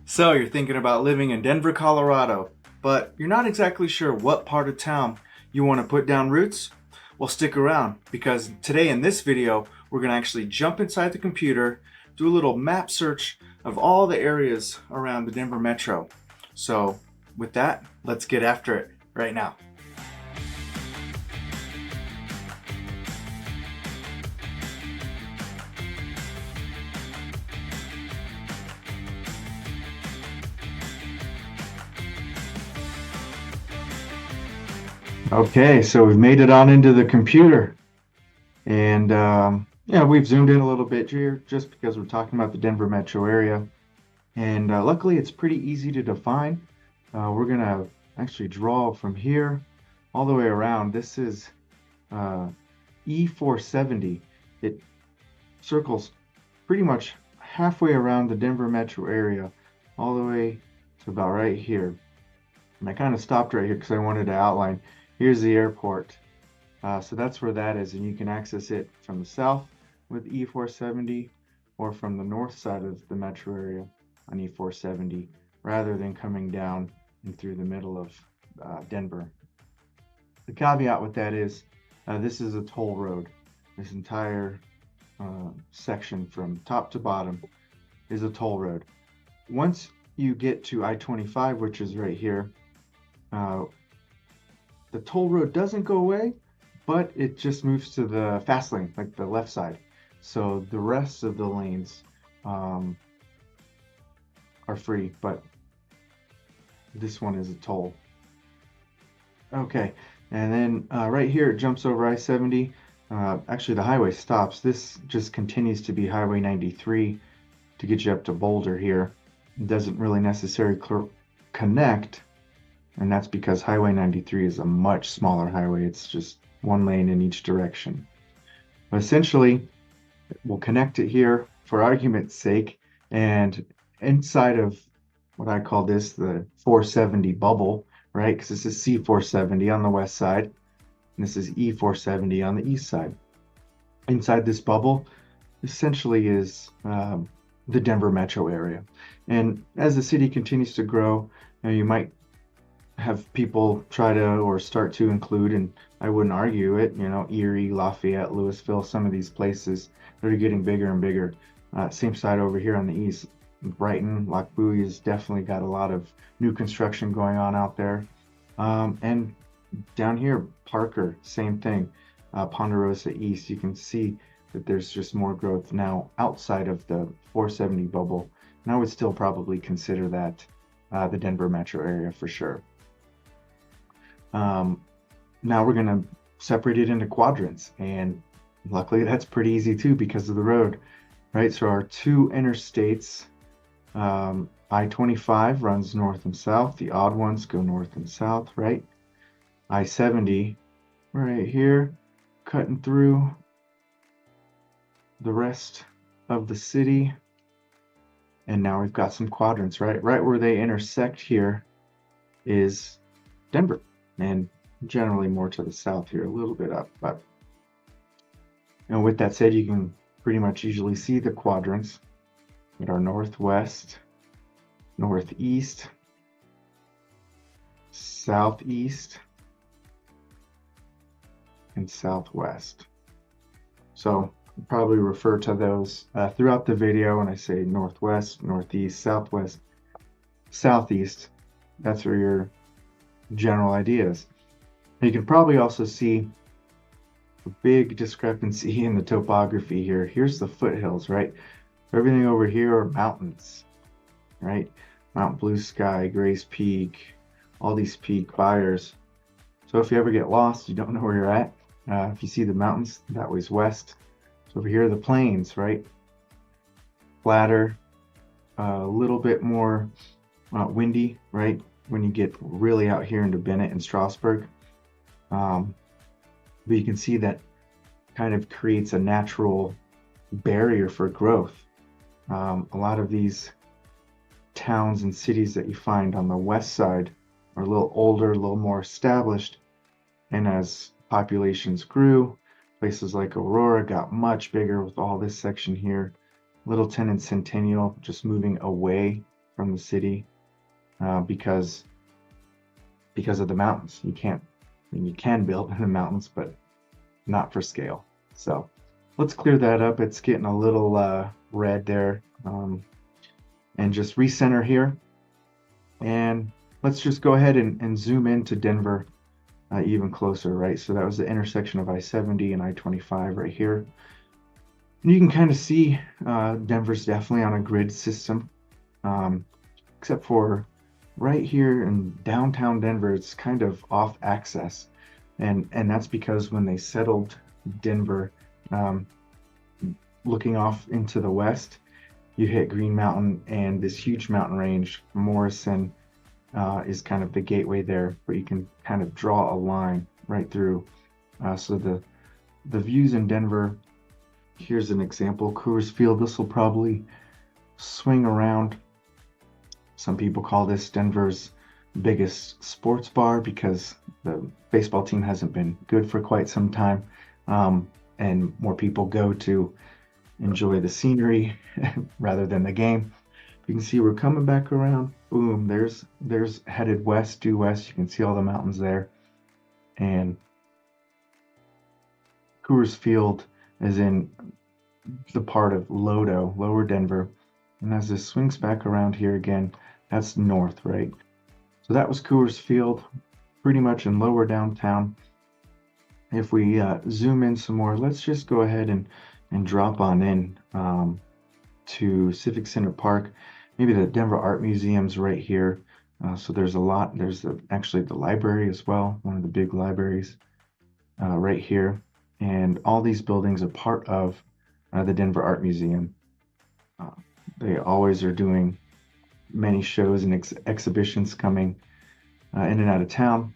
So you're thinking about living in Denver, Colorado, but you're not exactly sure what part of town you want to put down roots? Well, stick around because today in this video, we're going to actually jump inside the computer, do a little map search of all the areas around the Denver metro. So with that, let's get after it right now. Okay, so we've made it on into the computer, and yeah, we've zoomed in a little bit here just because we're talking about the Denver metro area, and luckily it's pretty easy to define. We're gonna actually draw from here all the way around. This is uh, E470. It circles pretty much halfway around the Denver metro area, all the way to about right here. And I kind of stopped right here because I wanted to outline. Here's the airport. So that's where that is, and you can access it from the south with E470 or from the north side of the metro area on E470 rather than coming down and through the middle of Denver. The caveat with that is this is a toll road. This entire section from top to bottom is a toll road. Once you get to I-25, which is right here, the toll road doesn't go away, but it just moves to the fast lane, like the left side. So the rest of the lanes are free, but this one is a toll. Okay, and then right here it jumps over I-70. Actually, the highway stops. This just continues to be Highway 93 to get you up to Boulder here. It doesn't really necessarily connect, and that's because Highway 93 is a much smaller highway. It's just one lane in each direction. But essentially, we'll connect it here for argument's sake, and inside of what I call this the 470 bubble, right? Because this is C470 on the west side, and this is E470 on the east side. Inside this bubble, essentially is the Denver metro area. And as the city continues to grow, you might have people try to or start to include, and I wouldn't argue it, Erie, Lafayette, Louisville, some of these places that are getting bigger and bigger. Same side over here on the east, Brighton, Lakewood has definitely got a lot of new construction going on out there. And down here, Parker, same thing. Ponderosa East, you can see that there's just more growth now outside of the 470 bubble. And I would still probably consider that the Denver metro area for sure. Now we're going to separate it into quadrants, and luckily that's pretty easy too because of the road, right? So our two interstates, I-25 runs north and south. The odd ones go north and south, right? I-70 right here, cutting through the rest of the city. And now we've got some quadrants, right? Right where they intersect here is Denver, and generally more to the south here, a little bit up. But with that said, you can pretty much usually see the quadrants that are northwest, northeast, southeast, and southwest. So I'll probably refer to those throughout the video when I say northwest, northeast, southwest, southeast. That's where your general ideas. You can probably also see a big discrepancy in the topography here. Here's the foothills, right? Everything over here are mountains, right? Mount Blue Sky, Gray's Peak, all these peak fires. So if you ever get lost, you don't know where you're at. If you see the mountains, that way's west. So over here are the plains, right? Flatter, a little bit more windy, right? When you get really out here into Bennett and Strasburg. But you can see that kind of creates a natural barrier for growth. A lot of these towns and cities that you find on the west side are a little older, a little more established. And as populations grew, places like Aurora got much bigger with all this section here. Littleton and Centennial just moving away from the city because of the mountains. You can't, I mean, you can build in the mountains, but not for scale. So let's clear that up. It's getting a little red there. And just recenter here. And let's just go ahead and zoom into Denver even closer, right? So that was the intersection of I-70 and I-25 right here. And you can kind of see Denver's definitely on a grid system, except for right here in downtown Denver, it's kind of off axis. And that's because when they settled Denver, looking off into the west, you hit Green Mountain and this huge mountain range. Morrison is kind of the gateway there, where you can kind of draw a line right through. So the views in Denver, here's an example, Coors Field. This will probably swing around. Some people call this Denver's biggest sports bar because the baseball team hasn't been good for quite some time. And more people go to enjoy the scenery rather than the game. You can see we're coming back around. Boom, there's headed west, due west. You can see all the mountains there. And Coors Field is in the part of Lodo, lower Denver. And as this swings back around here again, that's north, right? So that was Coors Field, pretty much in lower downtown. If we zoom in some more, let's just go ahead and drop on in to Civic Center Park. Maybe the Denver Art Museum's right here. So there's a lot. There's actually the library as well, one of the big libraries right here. And all these buildings are part of the Denver Art Museum. They always are doing many shows and exhibitions coming in and out of town.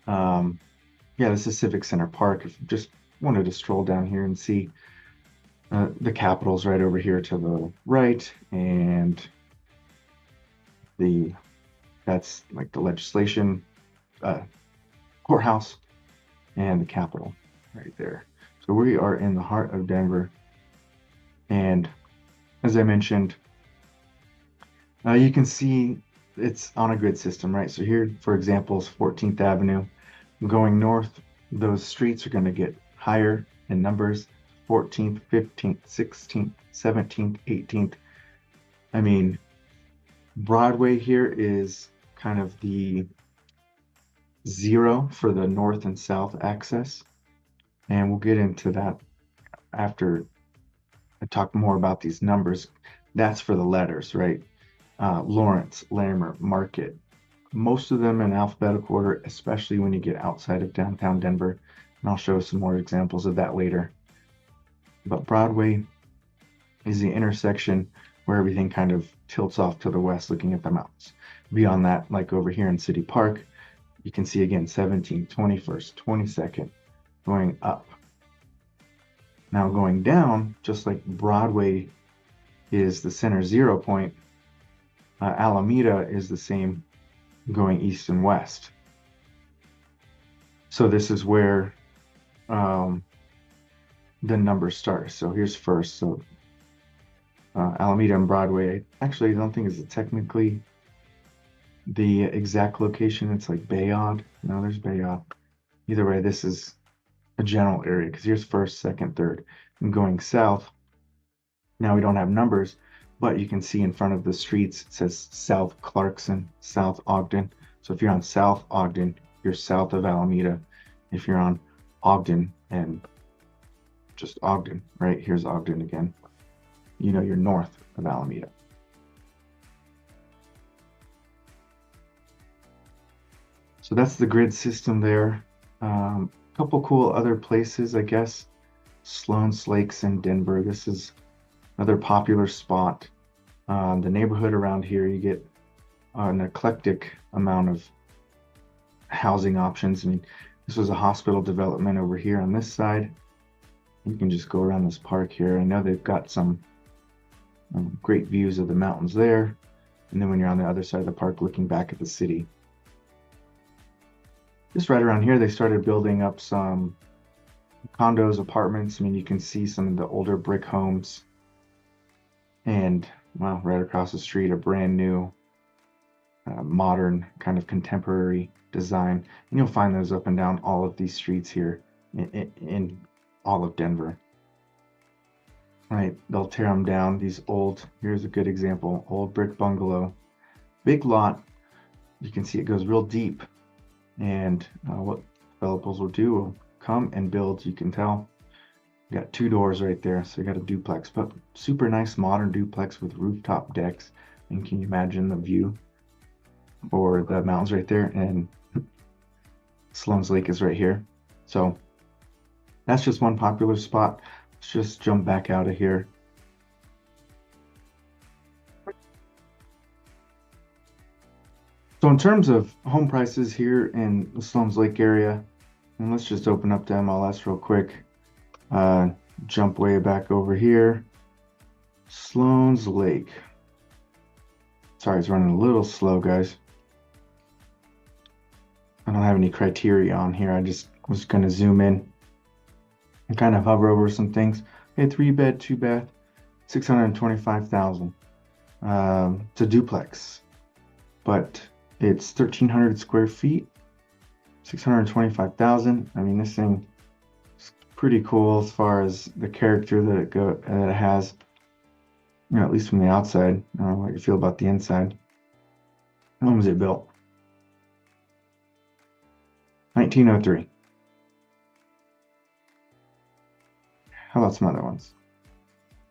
Yeah, this is Civic Center Park. If you just wanted to stroll down here and see the Capitol's right over here to the right, and that's like the legislation courthouse and the Capitol right there. So we are in the heart of Denver, and as I mentioned, you can see it's on a grid system, right? So here, for example, is 14th Avenue. Going north, those streets are going to get higher in numbers. 14th, 15th, 16th, 17th, 18th. I mean, Broadway here is kind of the 0 for the north and south access. And we'll get into that after I talk more about these numbers. That's for the letters, right? Lawrence, Larimer, Market. Most of them in alphabetical order, especially when you get outside of downtown Denver. And I'll show some more examples of that later. But Broadway is the intersection where everything kind of tilts off to the west, looking at the mountains. Beyond that, like over here in City Park, you can see again 17th, 21st, 22nd, going up. Now going down, just like Broadway is the center 0 point, Alameda is the same, going east and west. So this is where the numbers start. So here's first. So Alameda and Broadway, actually I don't think is technically the exact location. It's like Bayard. No, there's Bayard. Either way, this is a general area because here's first, second, third. And going south, now we don't have numbers, but you can see in front of the streets it says South Clarkson, South Ogden. So if you're on South Ogden, you're south of Alameda. If you're on Ogden and just Ogden, right? Here's Ogden again. You know you're north of Alameda. So that's the grid system there. Couple cool other places, I guess. Sloan's Lakes in Denver. This is another popular spot. The neighborhood around here, you get an eclectic amount of housing options. I mean, this was a hospital development over here on this side. You can just go around this park here. I know they've got some great views of the mountains there. And then when you're on the other side of the park looking back at the city. Just right around here, they started building up some condos, apartments. I mean, you can see some of the older brick homes. And well, right across the street, a brand new, modern, kind of contemporary design. And you'll find those up and down all of these streets here in all of Denver. Right, they'll tear them down. These old, here's a good example, old brick bungalow, big lot. You can see it goes real deep. And what developers will do will come and build, you can tell, you got two doors right there, so you got a duplex, but super nice modern duplex with rooftop decks. And can you imagine the view for the mountains right there? And Sloan's Lake is right here. So that's just one popular spot. Let's just jump back out of here. So in terms of home prices here in the Sloan's Lake area, and let's just open up to MLS real quick. Jump way back over here. Sloan's Lake. Sorry, it's running a little slow, guys. I don't have any criteria on here. I just was going to zoom in and kind of hover over some things. Okay, 3-bed, 2-bath, 625,000. It's a duplex, but it's 1,300 square feet, 625,000. I mean, this thing is pretty cool as far as the character that it has. You know, at least from the outside. I don't know what you feel about the inside. When was it built? 1903. How about some other ones?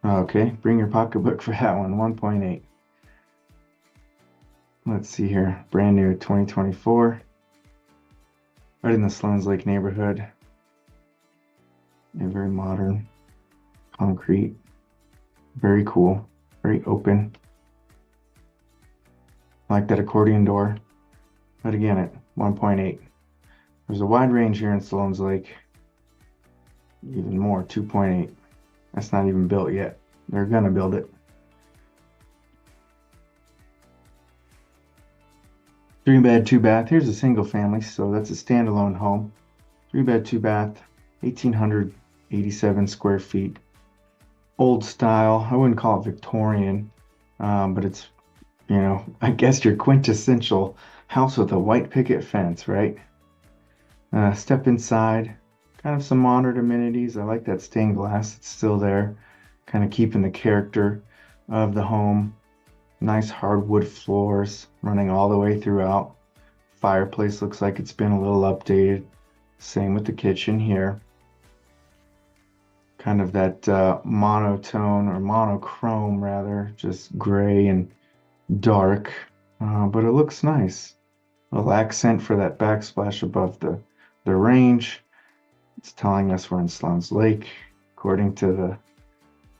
Okay, bring your pocketbook for that one. 1.8. Let's see here. Brand new 2024. Right in the Sloan's Lake neighborhood. And very modern. Concrete. Very cool. Very open. I like that accordion door. But again, at 1.8. There's a wide range here in Sloan's Lake. Even more, 2.8. That's not even built yet. They're gonna build it. 3-bed, 2-bath. Here's a single family, so that's a standalone home. 3-bed, 2-bath, 1,887 square feet. Old style. I wouldn't call it Victorian, but it's, you know, I guess your quintessential house with a white picket fence, right? Step inside. Kind of some modern amenities. I like that stained glass. It's still there, kind of keeping the character of the home. Nice hardwood floors running all the way throughout. Fireplace looks like it's been a little updated. Same with the kitchen here. Kind of that monotone or monochrome rather, just gray and dark, but it looks nice. A little accent for that backsplash above the range. It's telling us we're in Sloan's Lake, according to the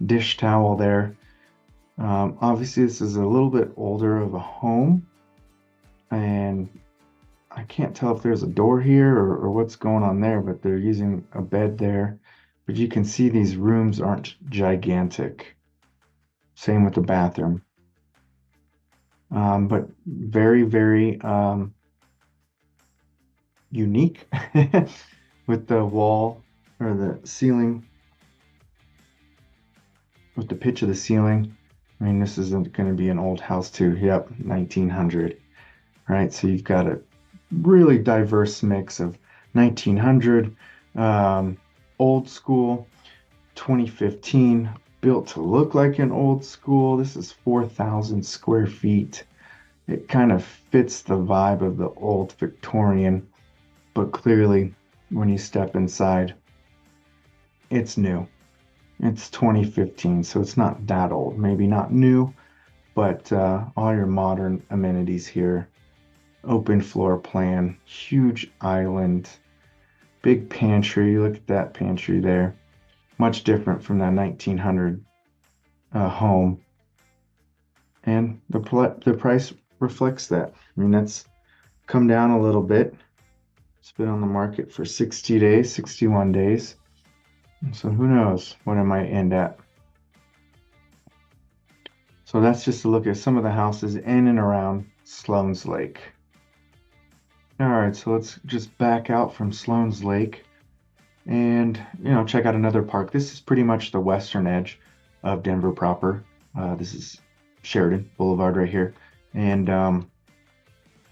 dish towel there. Obviously, this is a little bit older of a home, and I can't tell if there's a door here or what's going on there, but they're using a bed there. But you can see these rooms aren't gigantic. Same with the bathroom. But very, very unique with the wall or the ceiling, with the pitch of the ceiling. I mean, this isn't going to be an old house too. Yep, 1900. Right, so you've got a really diverse mix of 1900, old school, 2015, built to look like an old school. This is 4,000 square feet. It kind of fits the vibe of the old Victorian, but clearly when you step inside, it's new. It's 2015, so it's not that old. Maybe not new, but all your modern amenities here. Open floor plan, huge island, big pantry. Look at that pantry there. Much different from that 1900 home. And the price reflects that. I mean, that's come down a little bit. It's been on the market for 60 days, 61 days. So who knows what it might end at. So that's just a look at some of the houses in and around Sloan's Lake. All right, so let's just back out from Sloan's Lake and, you know, check out another park. This is pretty much the western edge of Denver proper. This is Sheridan Boulevard right here. And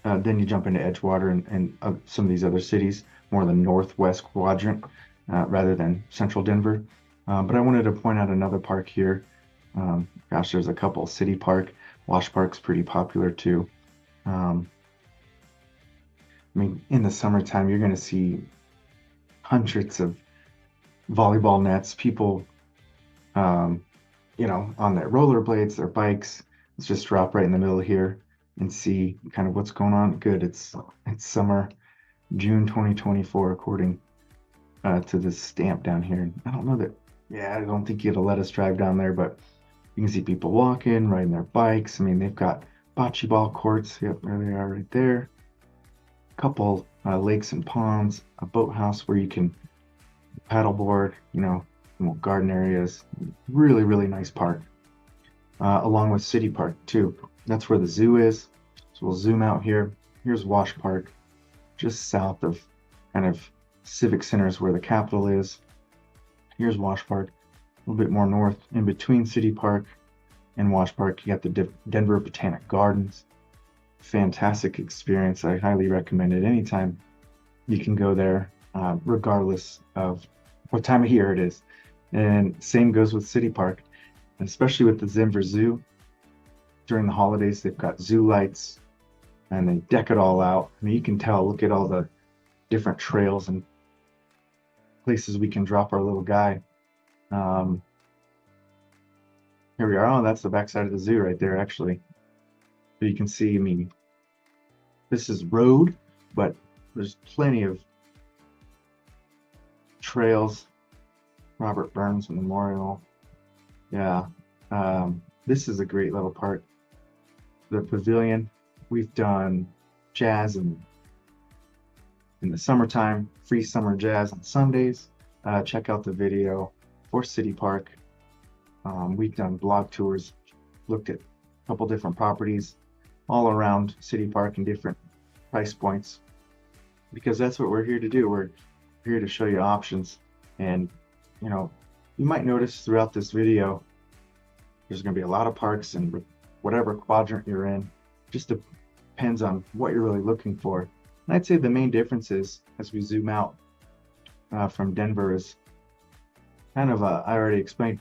then you jump into Edgewater and some of these other cities, more the northwest quadrant rather than central Denver. But I wanted to point out another park here. Gosh, there's a couple. City Park, Wash Park's pretty popular too. Um, I mean, in the summertime, you're going to see hundreds of volleyball nets, people, um, on their rollerblades, their bikes. Let's just drop right in the middle here and see kind of what's going on. Good, it's summer, June 2024, according to this stamp down here. I don't know that, yeah, I don't think it'll let us drive down there, but you can see people walking, riding their bikes. I mean, they've got bocce ball courts. Yep, there they are right there. A couple lakes and ponds, a boathouse where you can paddleboard, garden areas. Really, really nice park. Along with City Park too. That's where the zoo is. So we'll zoom out here. Here's Wash Park, just south of kind of Civic Center is where the Capitol is. Here's Wash Park, a little bit more north. In between City Park and Wash Park, you got the Denver Botanic Gardens. Fantastic experience. I highly recommend it anytime you can go there, regardless of what time of year it is. And same goes with City Park, and especially with the Denver Zoo. During the holidays, they've got zoo lights and they deck it all out. I mean, you can tell, look at all the different trails and places we can drop our little guy. Here we are. Oh, that's the backside of the zoo right there, actually. So you can see, I mean, this is road, but there's plenty of trails. Robert Burns Memorial. Yeah. This is a great little park. The pavilion. We've done jazz in the summertime, free summer jazz on Sundays. Check out the video for City Park. We've done blog tours, looked at a couple different properties all around City Park and different price points, because that's what we're here to do. We're here to show you options. And you might notice throughout this video there's going to be a lot of parks and whatever quadrant you're in. Just depends on what you're really looking for. And I'd say the main difference is, as we zoom out from Denver, is kind of I already explained.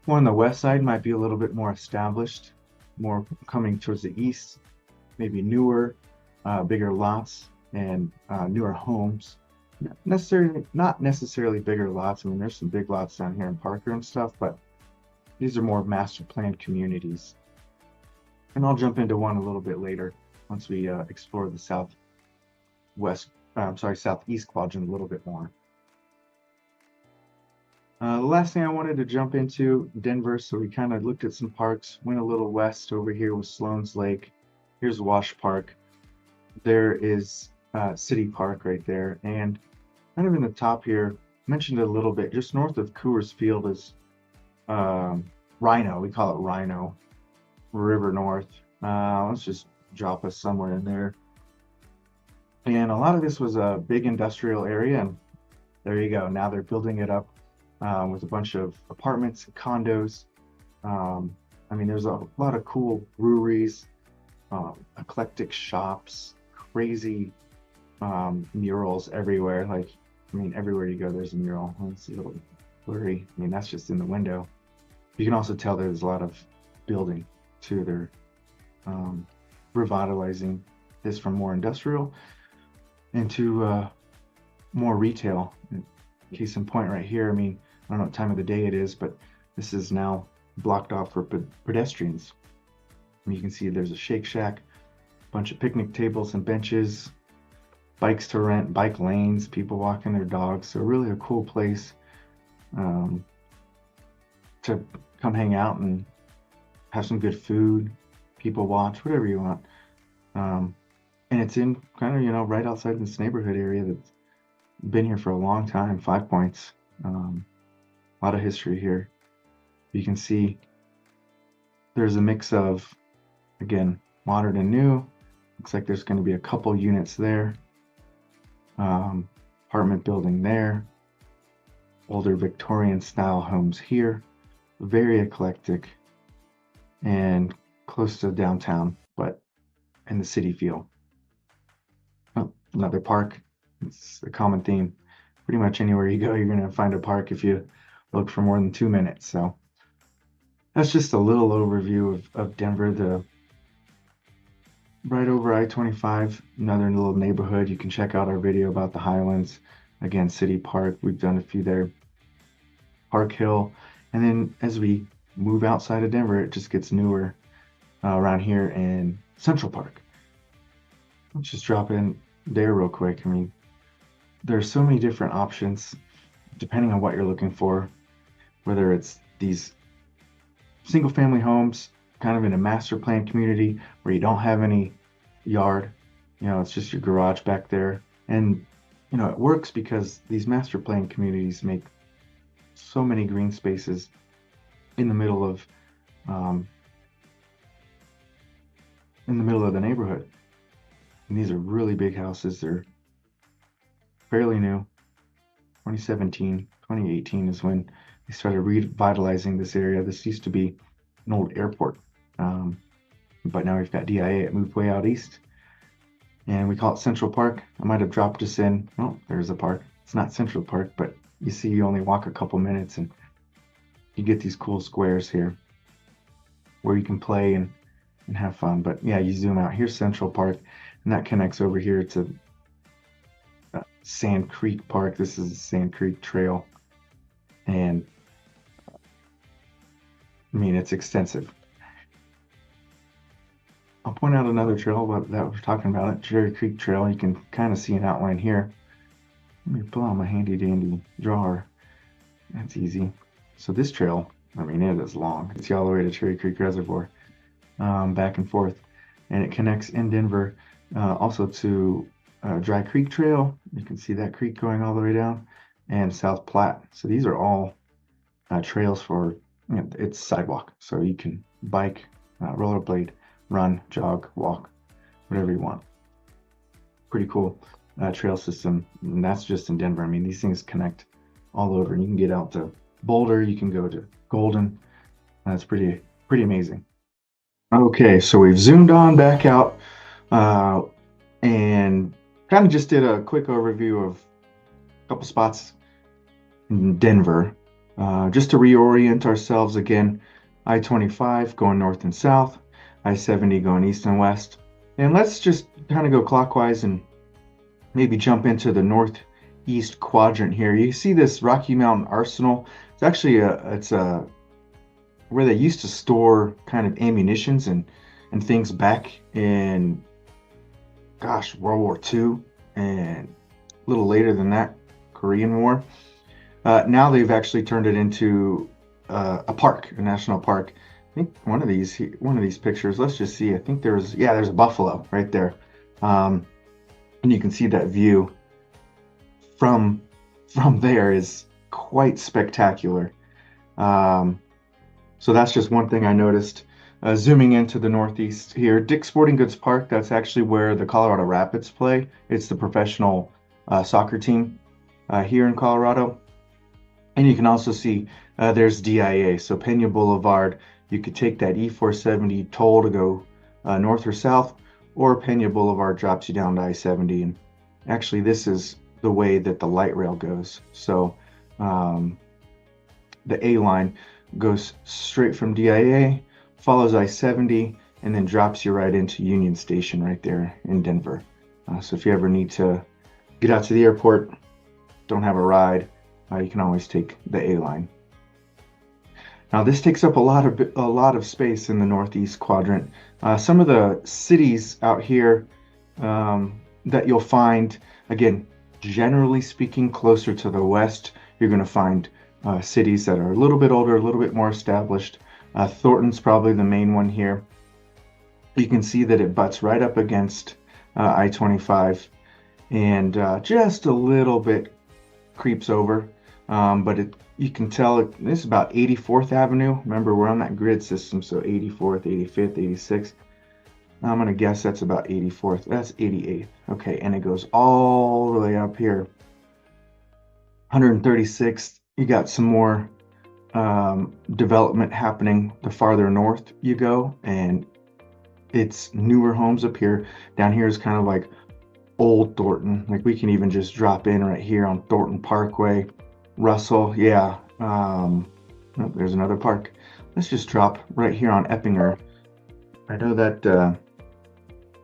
One on the west side might be a little bit more established, more coming towards the east, maybe newer, bigger lots and newer homes. Not necessarily bigger lots. I mean, there's some big lots down here in Parker and stuff, but these are more master planned communities. And I'll jump into one a little bit later once we explore the southeast quadrant a little bit more. The last thing I wanted to jump into, Denver. So we kind of looked at some parks, went a little west over here with Sloan's Lake. Here's Wash Park. There is City Park right there. And kind of in the top here, mentioned it a little bit, just north of Coors Field is RiNo. We call it RiNo, River North. Let's just drop us somewhere in there. And a lot of this was a big industrial area, and there you go. Now they're building it up with a bunch of apartments and condos. I mean, there's a lot of cool breweries, eclectic shops, crazy murals everywhere. Like, I mean, everywhere you go, there's a mural. It's a little blurry. I mean, that's just in the window. You can also tell there's a lot of building too. They're revitalizing this from more industrial into more retail. Case in point right here, I mean, I don't know what time of the day it is, but this is now blocked off for pedestrians. And you can see there's a Shake Shack, a bunch of picnic tables and benches, bikes to rent, bike lanes, people walking their dogs. So really a cool place to come hang out and have some good food, people watch, whatever you want. And it's in kind of, right outside this neighborhood area that's been here for a long time. 5 Points. A lot of history here. You can see there's a mix of, again, modern and new. Looks like there's going to be a couple units there. Apartment building there. Older Victorian style homes here. Very eclectic. and close to downtown, but in the city feel. Oh, another park. It's a common theme. Pretty much anywhere you go, you're going to find a park if you look for more than 2 minutes. So that's just a little overview of Denver, the right over I-25, another little neighborhood. You can check out our video about the Highlands. Again, City Park, we've done a few there. Park Hill. And then as we move outside of Denver, it just gets newer around here in Central Park. Let's just drop in there real quick. I mean, there's so many different options depending on what you're looking for, whether it's these single family homes kind of in a master plan community where you don't have any yard, it's just your garage back there. And it works because these master plan communities make so many green spaces in the middle of the neighborhood. And these are really big houses. They're fairly new. 2017, 2018 is when they started revitalizing this area. This used to be an old airport, but now we've got DIA. It moved way out east, and we call it Central Park. I might have dropped us in. Oh, there's a park. It's not Central Park, but you see, you only walk a couple minutes, and you get these cool squares here where you can play and have fun. But yeah, you zoom out. Here's Central Park, and that connects over here to Sand Creek Park. This is the Sand Creek Trail, and I mean, it's extensive. I'll point out another trail that we're talking about, Cherry Creek Trail. You can kind of see an outline here. Let me pull out my handy dandy drawer. That's easy. So this trail, I mean, it is long. It's all the way to Cherry Creek Reservoir, back and forth, and it connects in Denver also to Dry Creek Trail. You can see that creek going all the way down, and South Platte. So these are all trails for, it's sidewalk, so you can bike, rollerblade, run, jog, walk, whatever you want. Pretty cool trail system, and that's just in Denver. I mean, these things connect all over, and you can get out to Boulder, you can go to Golden. That's pretty amazing. Okay, so we've zoomed on back out and kind of just did a quick overview of a couple spots in Denver. Just to reorient ourselves again, I-25 going north and south, I-70 going east and west. And let's just kind of go clockwise and maybe jump into the northeast quadrant here. You see this Rocky Mountain Arsenal. It's actually it's where they used to store kind of ammunitions and things back in, gosh, World War II and a little later than that, Korean War. Now they've actually turned it into a park, a national park. I think one of these pictures, let's just see. I think there's a buffalo right there. And you can see that view from there is quite spectacular. So that's just one thing I noticed. Zooming into the northeast here, Dick's Sporting Goods Park, that's actually where the Colorado Rapids play. It's the professional soccer team here in Colorado. And you can also see there's DIA, so Pena Boulevard. You could take that E470 toll to go north or south, or Pena Boulevard drops you down to I-70. And actually, this is the way that the light rail goes. So the A line goes straight from DIA, follows I-70, and then drops you right into Union Station right there in Denver. So if you ever need to get out to the airport, don't have a ride, you can always take the A line. Now this takes up a lot of space in the northeast quadrant. Some of the cities out here that you'll find, again, generally speaking, closer to the west, you're going to find cities that are a little bit older, a little bit more established. Thornton's probably the main one here. You can see that it butts right up against I-25 and just a little bit creeps over, but you can tell this is about 84th Avenue. Remember, we're on that grid system, so 84th, 85th, 86th. I'm going to guess that's about 84th. That's 88th. Okay, and it goes all the way up here. 136th. You got some more development happening the farther north you go, and it's newer homes up here. Down here is kind of like old Thornton. Like we can even just drop in right here on Thornton Parkway. Russell, yeah. Oh, there's another park. Let's just drop right here on Eppinger. I know that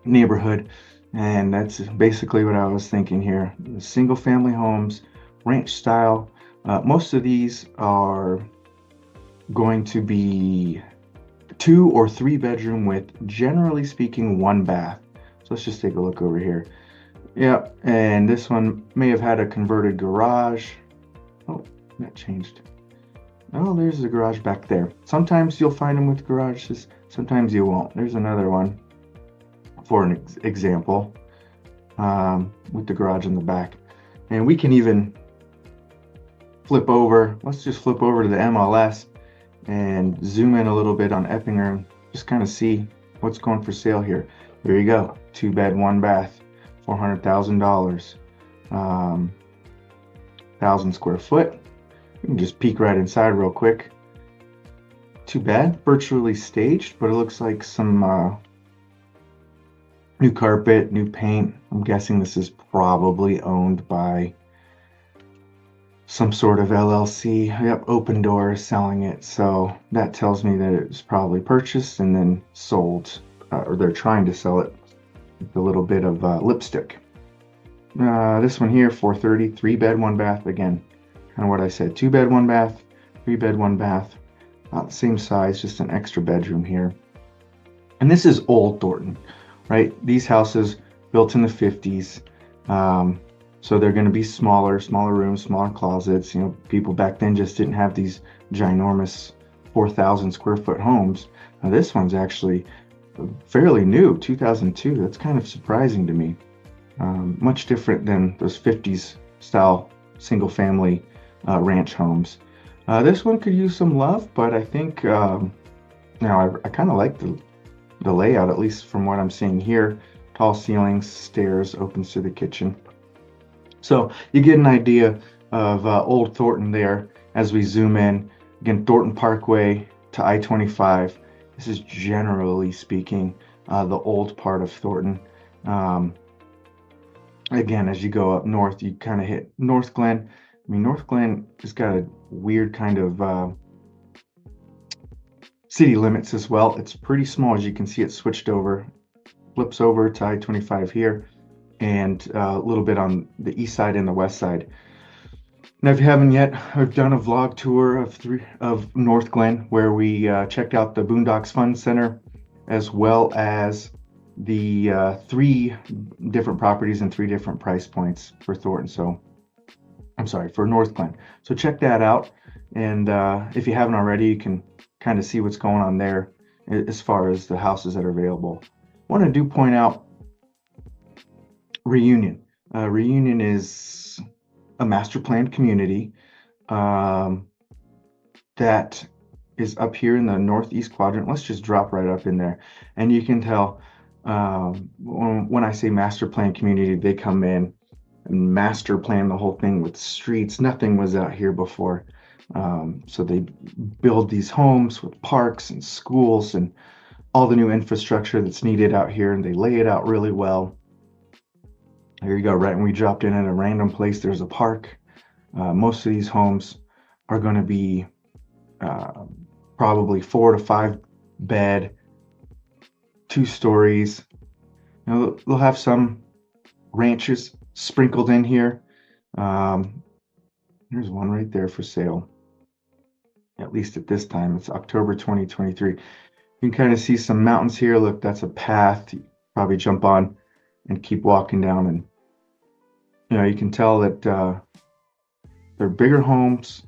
neighborhood, and that's basically what I was thinking here. Single family homes, ranch style. Most of these are going to be 2 or 3 bedroom with, generally speaking, 1 bath. So let's just take a look over here. Yep, and this one may have had a converted garage. Oh, that changed. Oh, there's the garage back there. Sometimes you'll find them with garages, sometimes you won't. There's another one for an example, with the garage in the back. And we can even flip over. Let's just flip over to the MLS and zoom in a little bit on Eppinger and just kind of see what's going for sale here. There you go, 2 bed, 1 bath, $400,000, 1,000 square foot. You can just peek right inside real quick. Too bad, virtually staged, but it looks like some new carpet, new paint. I'm guessing this is probably owned by some sort of LLC. Yep, Open Door is selling it. So that tells me that it was probably purchased and then sold, or they're trying to sell it with a little bit of lipstick. This one here, 430, 3 bed, 1 bath. Again, kind of what I said, 2 bed, 1 bath, 3 bed, 1 bath. About the same size, just an extra bedroom here. And this is old Thornton, right? These houses built in the 50s. So they're going to be smaller rooms, smaller closets. You know, people back then just didn't have these ginormous 4,000 square foot homes. Now this one's actually fairly new, 2002. That's kind of surprising to me. Much different than those 50s style single family ranch homes. This one could use some love, but I think now I kind of like the layout, at least from what I'm seeing here. Tall ceilings, stairs, opens to the kitchen. So you get an idea of Old Thornton there as we zoom in. Again, Thornton Parkway to I-25. This is generally speaking the old part of Thornton. Again, as you go up north, you kind of hit Northglenn. I mean, Northglenn has got a weird kind of city limits as well. It's pretty small. As you can see, it switched over, flips over to I-25 here, and a little bit on the east side and the west side. Now, if you haven't yet, I've done a vlog tour of Northglenn, where we checked out the Boondocks Fun Center, as well as the 3 different properties and 3 different price points for Thornton. So, I'm sorry, for Northglenn. So check that out, and if you haven't already, you can kind of see what's going on there as far as the houses that are available. I want to point out Reunion. Reunion is a master planned community that is up here in the northeast quadrant. Let's just drop right up in there, and you can tell when I say master planned community, they come in and master plan the whole thing with streets. Nothing was out here before, so they build these homes with parks and schools and all the new infrastructure that's needed out here, and they lay it out really well. Here you go, right when we dropped in at a random place, there's a park. Most of these homes are going to be probably 4 to 5 bed, 2 stories. You know, they'll have some ranches sprinkled in here. There's one right there for sale, at least at this time. It's October 2023. You can kind of see some mountains here. Look, that's a path. You probably jump on and keep walking down, and you know, you can tell that they're bigger homes,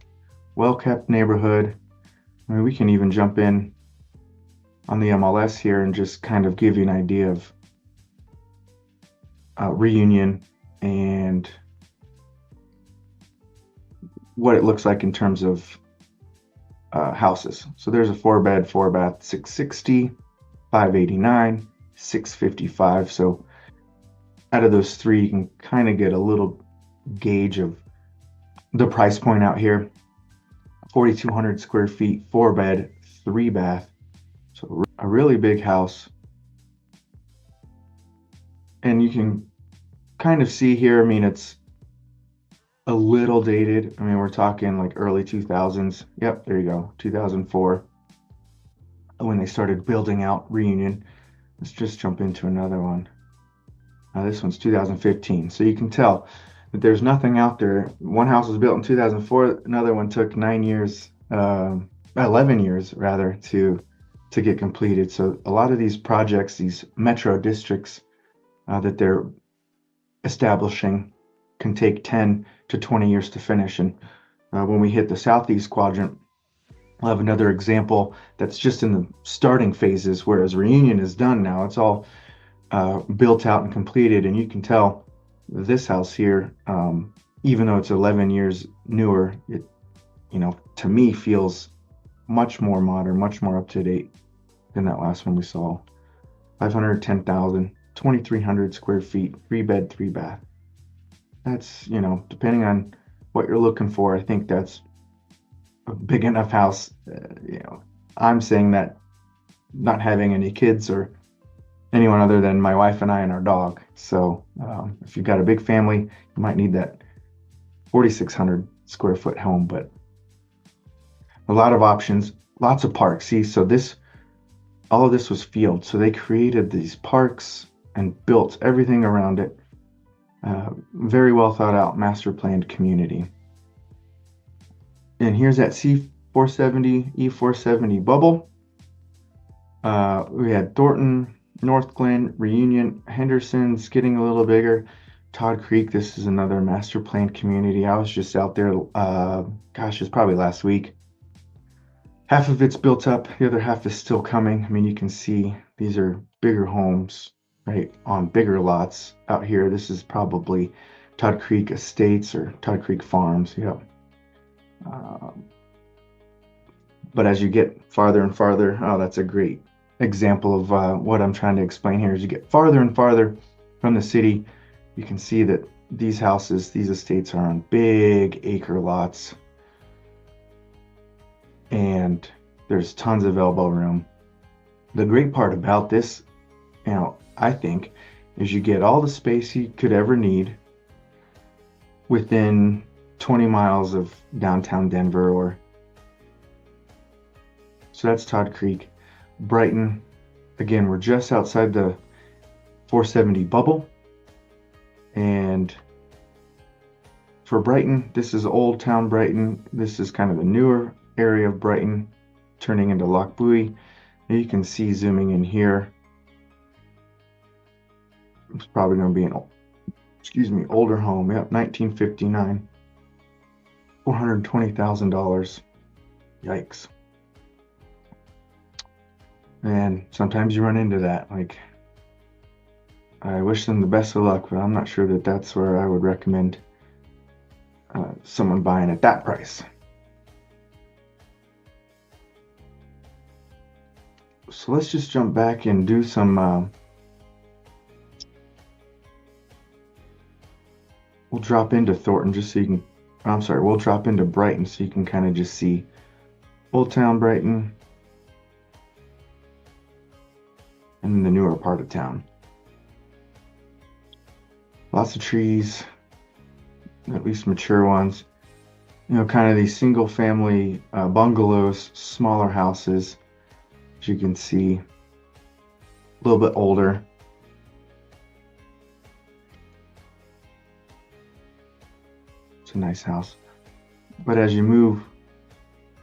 well-kept neighborhood. I mean, we can even jump in on the MLS here and just kind of give you an idea of Reunion and what it looks like in terms of houses. So there's a 4 bed, 4 bath, 660, 589, 655. So out of those 3, you can kind of get a little gauge of the price point out here. 4,200 square feet, 4-bed, 3-bath. So a really big house. And you can kind of see here, I mean, it's a little dated. I mean, we're talking like early 2000s. Yep, there you go, 2004, when they started building out Reunion. Let's just jump into another one. This one's 2015. So you can tell that there's nothing out there. One house was built in 2004. Another one took 9 years, 11 years rather, to get completed. So a lot of these projects, these metro districts that they're establishing, can take 10 to 20 years to finish. And when we hit the southeast quadrant, we'll have another example that's just in the starting phases, whereas Reunion is done now. It's all built out and completed, and you can tell this house here, even though it's 11 years newer, it, to me, feels much more modern, much more up to date than that last one we saw. 510,000, 2,300 square feet, 3-bed, 3-bath. That's, depending on what you're looking for, I think that's a big enough house. I'm saying that not having any kids or anyone other than my wife and I and our dog. So if you've got a big family, you might need that 4,600 square foot home, but a lot of options, lots of parks. See, so all of this was field. So they created these parks and built everything around it. Very well thought out, master planned community. And here's that C470, E470 bubble. We had Thornton, Northglenn, Reunion, Henderson's getting a little bigger. Todd Creek, this is another master planned community. I was just out there, it's probably last week. Half of it's built up, the other half is still coming. I mean, you can see these are bigger homes, right, on bigger lots out here. This is probably Todd Creek Estates or Todd Creek Farms, yep. But as you get farther and farther, that's a great example of what I'm trying to explain here. As you get farther and farther from the city, you can see that these houses, these estates are on big acre lots, and there's tons of elbow room. The great part about this, I think, is you get all the space you could ever need within 20 miles of downtown Denver. So that's Todd Creek. Brighton, again, we're just outside the 470 bubble. And for Brighton, this is Old Town Brighton. This is kind of the newer area of Brighton, turning into Loch Buoy. And you can see, zooming in here, it's probably going to be an older home. Yep, 1959. $420,000. Yikes. And sometimes you run into that. Like, I wish them the best of luck, but I'm not sure that that's where I would recommend someone buying at that price. So let's just jump back and do some we'll drop into Thornton just so you can, we'll drop into Brighton so you can kind of just see Old Town Brighton and then the newer part of town. Lots of trees, at least mature ones. Kind of these single family bungalows, smaller houses, as you can see, a little bit older. It's a nice house. But as you move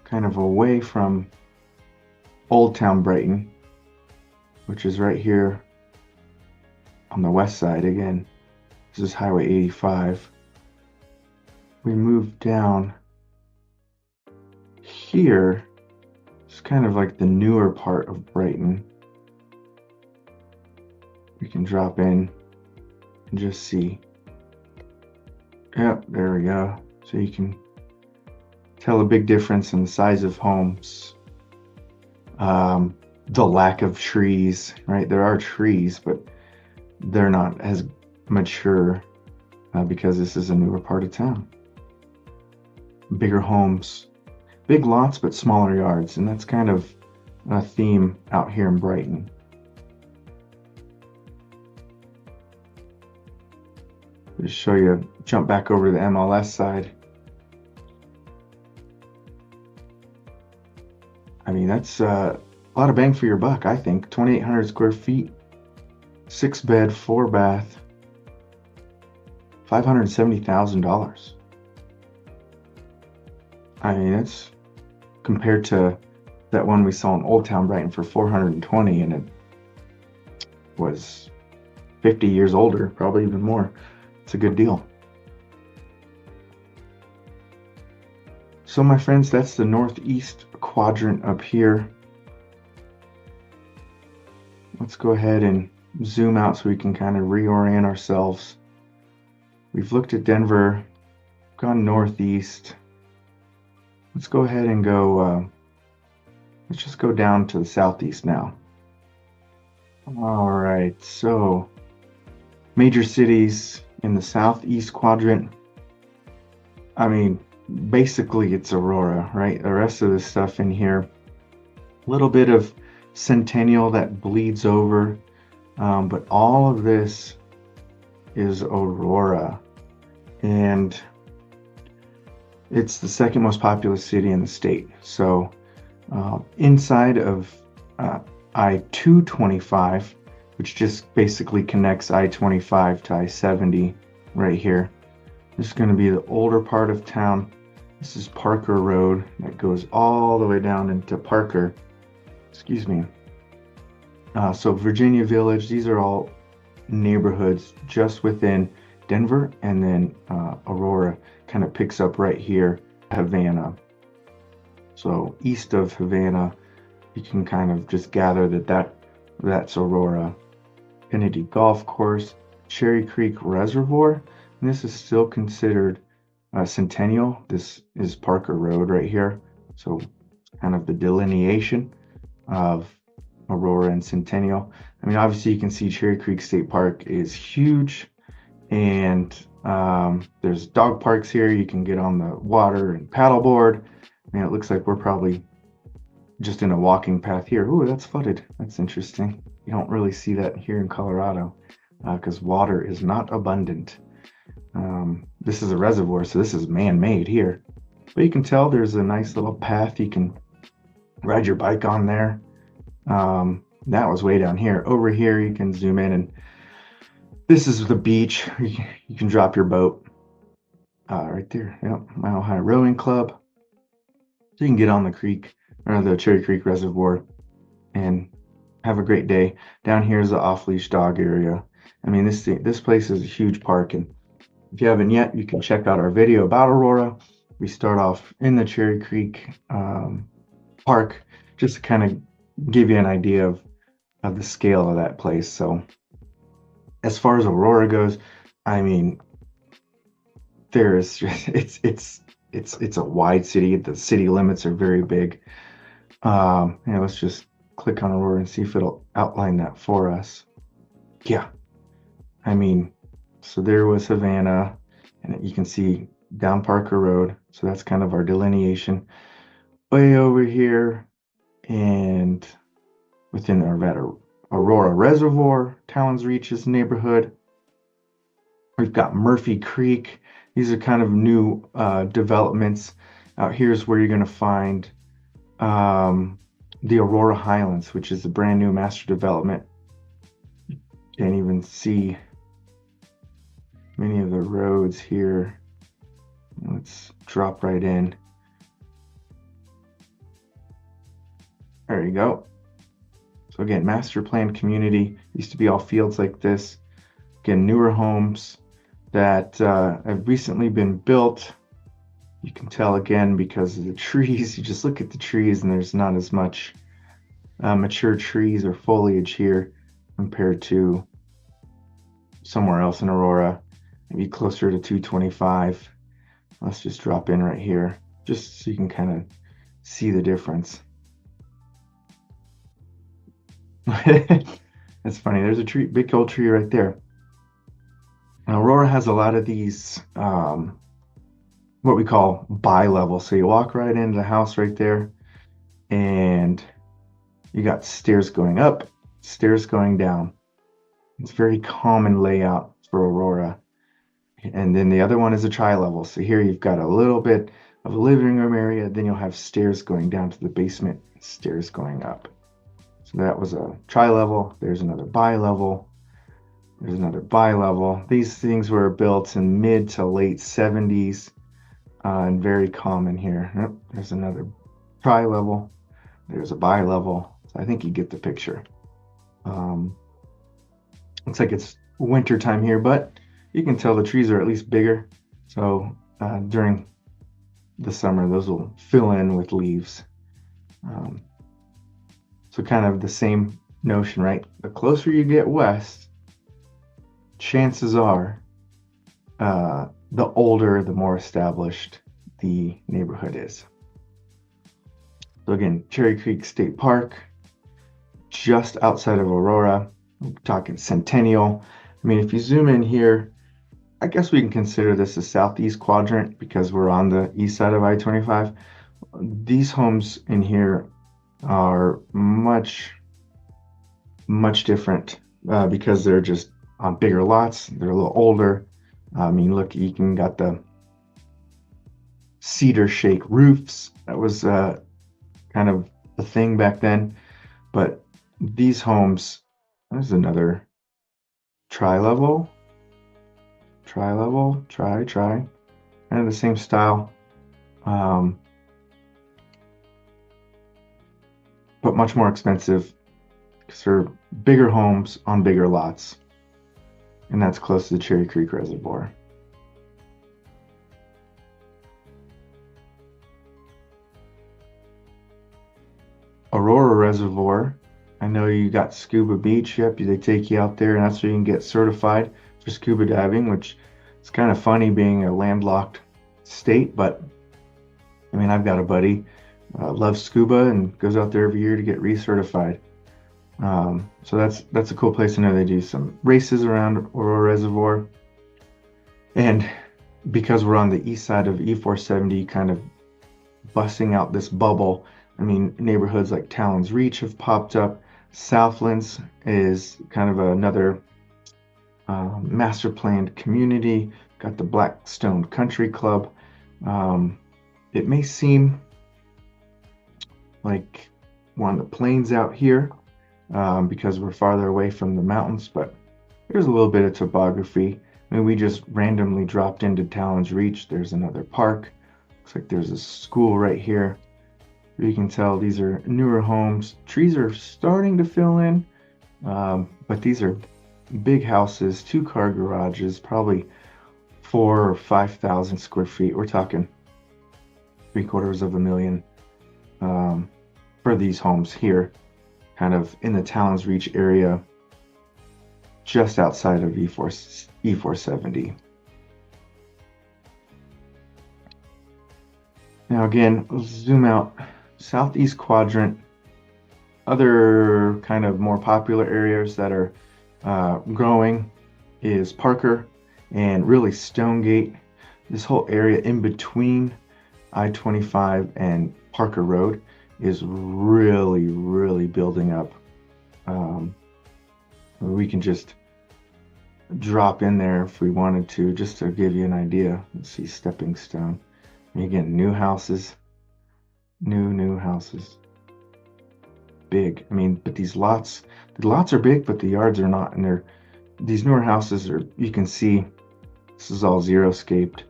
kind of away from Old Town Brighton, which is right here on the west side, again, this is Highway 85. We move down here. It's kind of like the newer part of Brighton. We can drop in and just see. Yep, there we go. So you can tell a big difference in the size of homes. The lack of trees, right? There are trees, but they're not as mature because this is a newer part of town. Bigger homes, big lots but smaller yards, and that's kind of a theme out here in Brighton. Just show you, jump back over to the MLS side. I mean, that's a lot of bang for your buck, I think. 2,800 square feet, 6 bed, 4 bath, $570,000. I mean, that's compared to that one we saw in Old Town Brighton for 420, and it was 50 years older, probably even more. It's a good deal. So my friends, that's the northeast quadrant up here. Let's go ahead and zoom out so we can kind of reorient ourselves. We've looked at Denver, gone northeast. Let's go ahead and go, let's just go down to the southeast now. All right, so major cities in the southeast quadrant. I mean, basically it's Aurora, right? The rest of the stuff in here, a little bit of Centennial that bleeds over, but all of this is Aurora, and it's the second most populous city in the state. So inside of I-225, which just basically connects I-25 to I-70 right here. This is going to be the older part of town. This is Parker Road that goes all the way down into Parker. Excuse me. So Virginia Village, these are all neighborhoods just within Denver, and then Aurora kind of picks up right here, Havana. So east of Havana, you can kind of just gather that's Aurora. Kennedy Golf Course, Cherry Creek Reservoir, and this is still considered Centennial. This is Parker Road right here. So kind of the delineation of Aurora and Centennial. I mean, obviously you can see Cherry Creek State Park is huge, and there's dog parks here. You can get on the water and paddleboard. I mean, it looks like we're probably just in a walking path here. Ooh, that's flooded. That's interesting. You don't really see that here in Colorado because water is not abundant. This is a reservoir, so this is man-made here. But you can tell there's a nice little path you can ride your bike on there. That was way down here. Over here, you can zoom in, and this is the beach. You can drop your boat right there. Yep, Mile High Rowing Club. So you can get on the creek, or the Cherry Creek Reservoir, and have a great day. Down here is the off-leash dog area. I mean, this place is a huge park, and if you haven't yet, you can check out our video about Aurora. We start off in the Cherry Creek Park, just to kind of give you an idea of the scale of that place. So as far as Aurora goes, I mean, there is just, it's a wide city. The city limits are very big. Let's just click on Aurora and see if it'll outline that for us. Yeah, I mean, so there was Havana, and you can see down Parker Road. So that's kind of our delineation. Way over here, and within our Aurora Reservoir, Talons Reaches neighborhood, we've got Murphy Creek. These are kind of new developments. Out here is where you're going to find the Aurora Highlands, which is a brand new master development. You can't even see many of the roads here. Let's drop right in. There you go. So again, master planned community. Used to be all fields like this. Again, newer homes that have recently been built. You can tell again because of the trees. You just look at the trees and there's not as much mature trees or foliage here compared to somewhere else in Aurora, maybe closer to 225. Let's just drop in right here just so you can kind of see the difference. That's funny. There's a tree, big old tree right there. Aurora has a lot of these what we call bi-level. So you walk right into the house right there, and you got stairs going up, stairs going down. It's very common layout for Aurora. And then the other one is a tri-level. So here you've got a little bit of a living room area, then you'll have stairs going down to the basement, stairs going up. So that was a tri-level. There's another bi-level. There's another bi-level. These things were built in mid to late 70s and very common here. Yep, there's another tri-level. There's a bi-level. So I think you get the picture. Looks like it's winter time here, but you can tell the trees are at least bigger. So during the summer, those will fill in with leaves. So kind of the same notion, right? The closer you get west, chances are the older, the more established the neighborhood is. So again, Cherry Creek State Park, just outside of Aurora. We're talking Centennial. I mean, if you zoom in here, I guess we can consider this a southeast quadrant because we're on the east side of I-25. These homes in here are much different because they're just on bigger lots. They're a little older. I mean, look, you can got the cedar shake roofs. That was kind of a thing back then. But these homes, there's another tri-level, kind of the same style, but much more expensive because they're bigger homes on bigger lots, and that's close to the Cherry Creek Reservoir. Aurora Reservoir, I know you got Scuba Beach. Yep, they take you out there, and that's where you can get certified for scuba diving, which is kind of funny being a landlocked state, but I mean, I've got a buddy loves scuba and goes out there every year to get recertified. So that's a cool place to know. They do some races around Aurora Reservoir, and because we're on the east side of E470, kind of busting out this bubble. I mean, neighborhoods like Talon's Reach have popped up. Southlands is kind of another master planned community. Got the Blackstone Country Club. It may seem like we're on the plains out here because we're farther away from the mountains, but there's a little bit of topography. I mean, we just randomly dropped into Talon's Reach. There's another park. Looks like there's a school right here. You can tell these are newer homes. Trees are starting to fill in, but these are big houses, 2-car garages, probably 4,000 or 5,000 square feet. We're talking $750,000 for these homes here, kind of in the Talon's Reach area, just outside of E470. Now again, let's zoom out. Southeast quadrant, other kind of more popular areas that are growing is Parker and really Stonegate. This whole area in between I-25 and Parker Road is really building up. We can just drop in there if we wanted to, just to give you an idea. Let's see, Stepping Stone. And again, new houses. New houses. Big. I mean, but the lots are big, but the yards are not. And these newer houses are, you can see, this is all xeriscaped.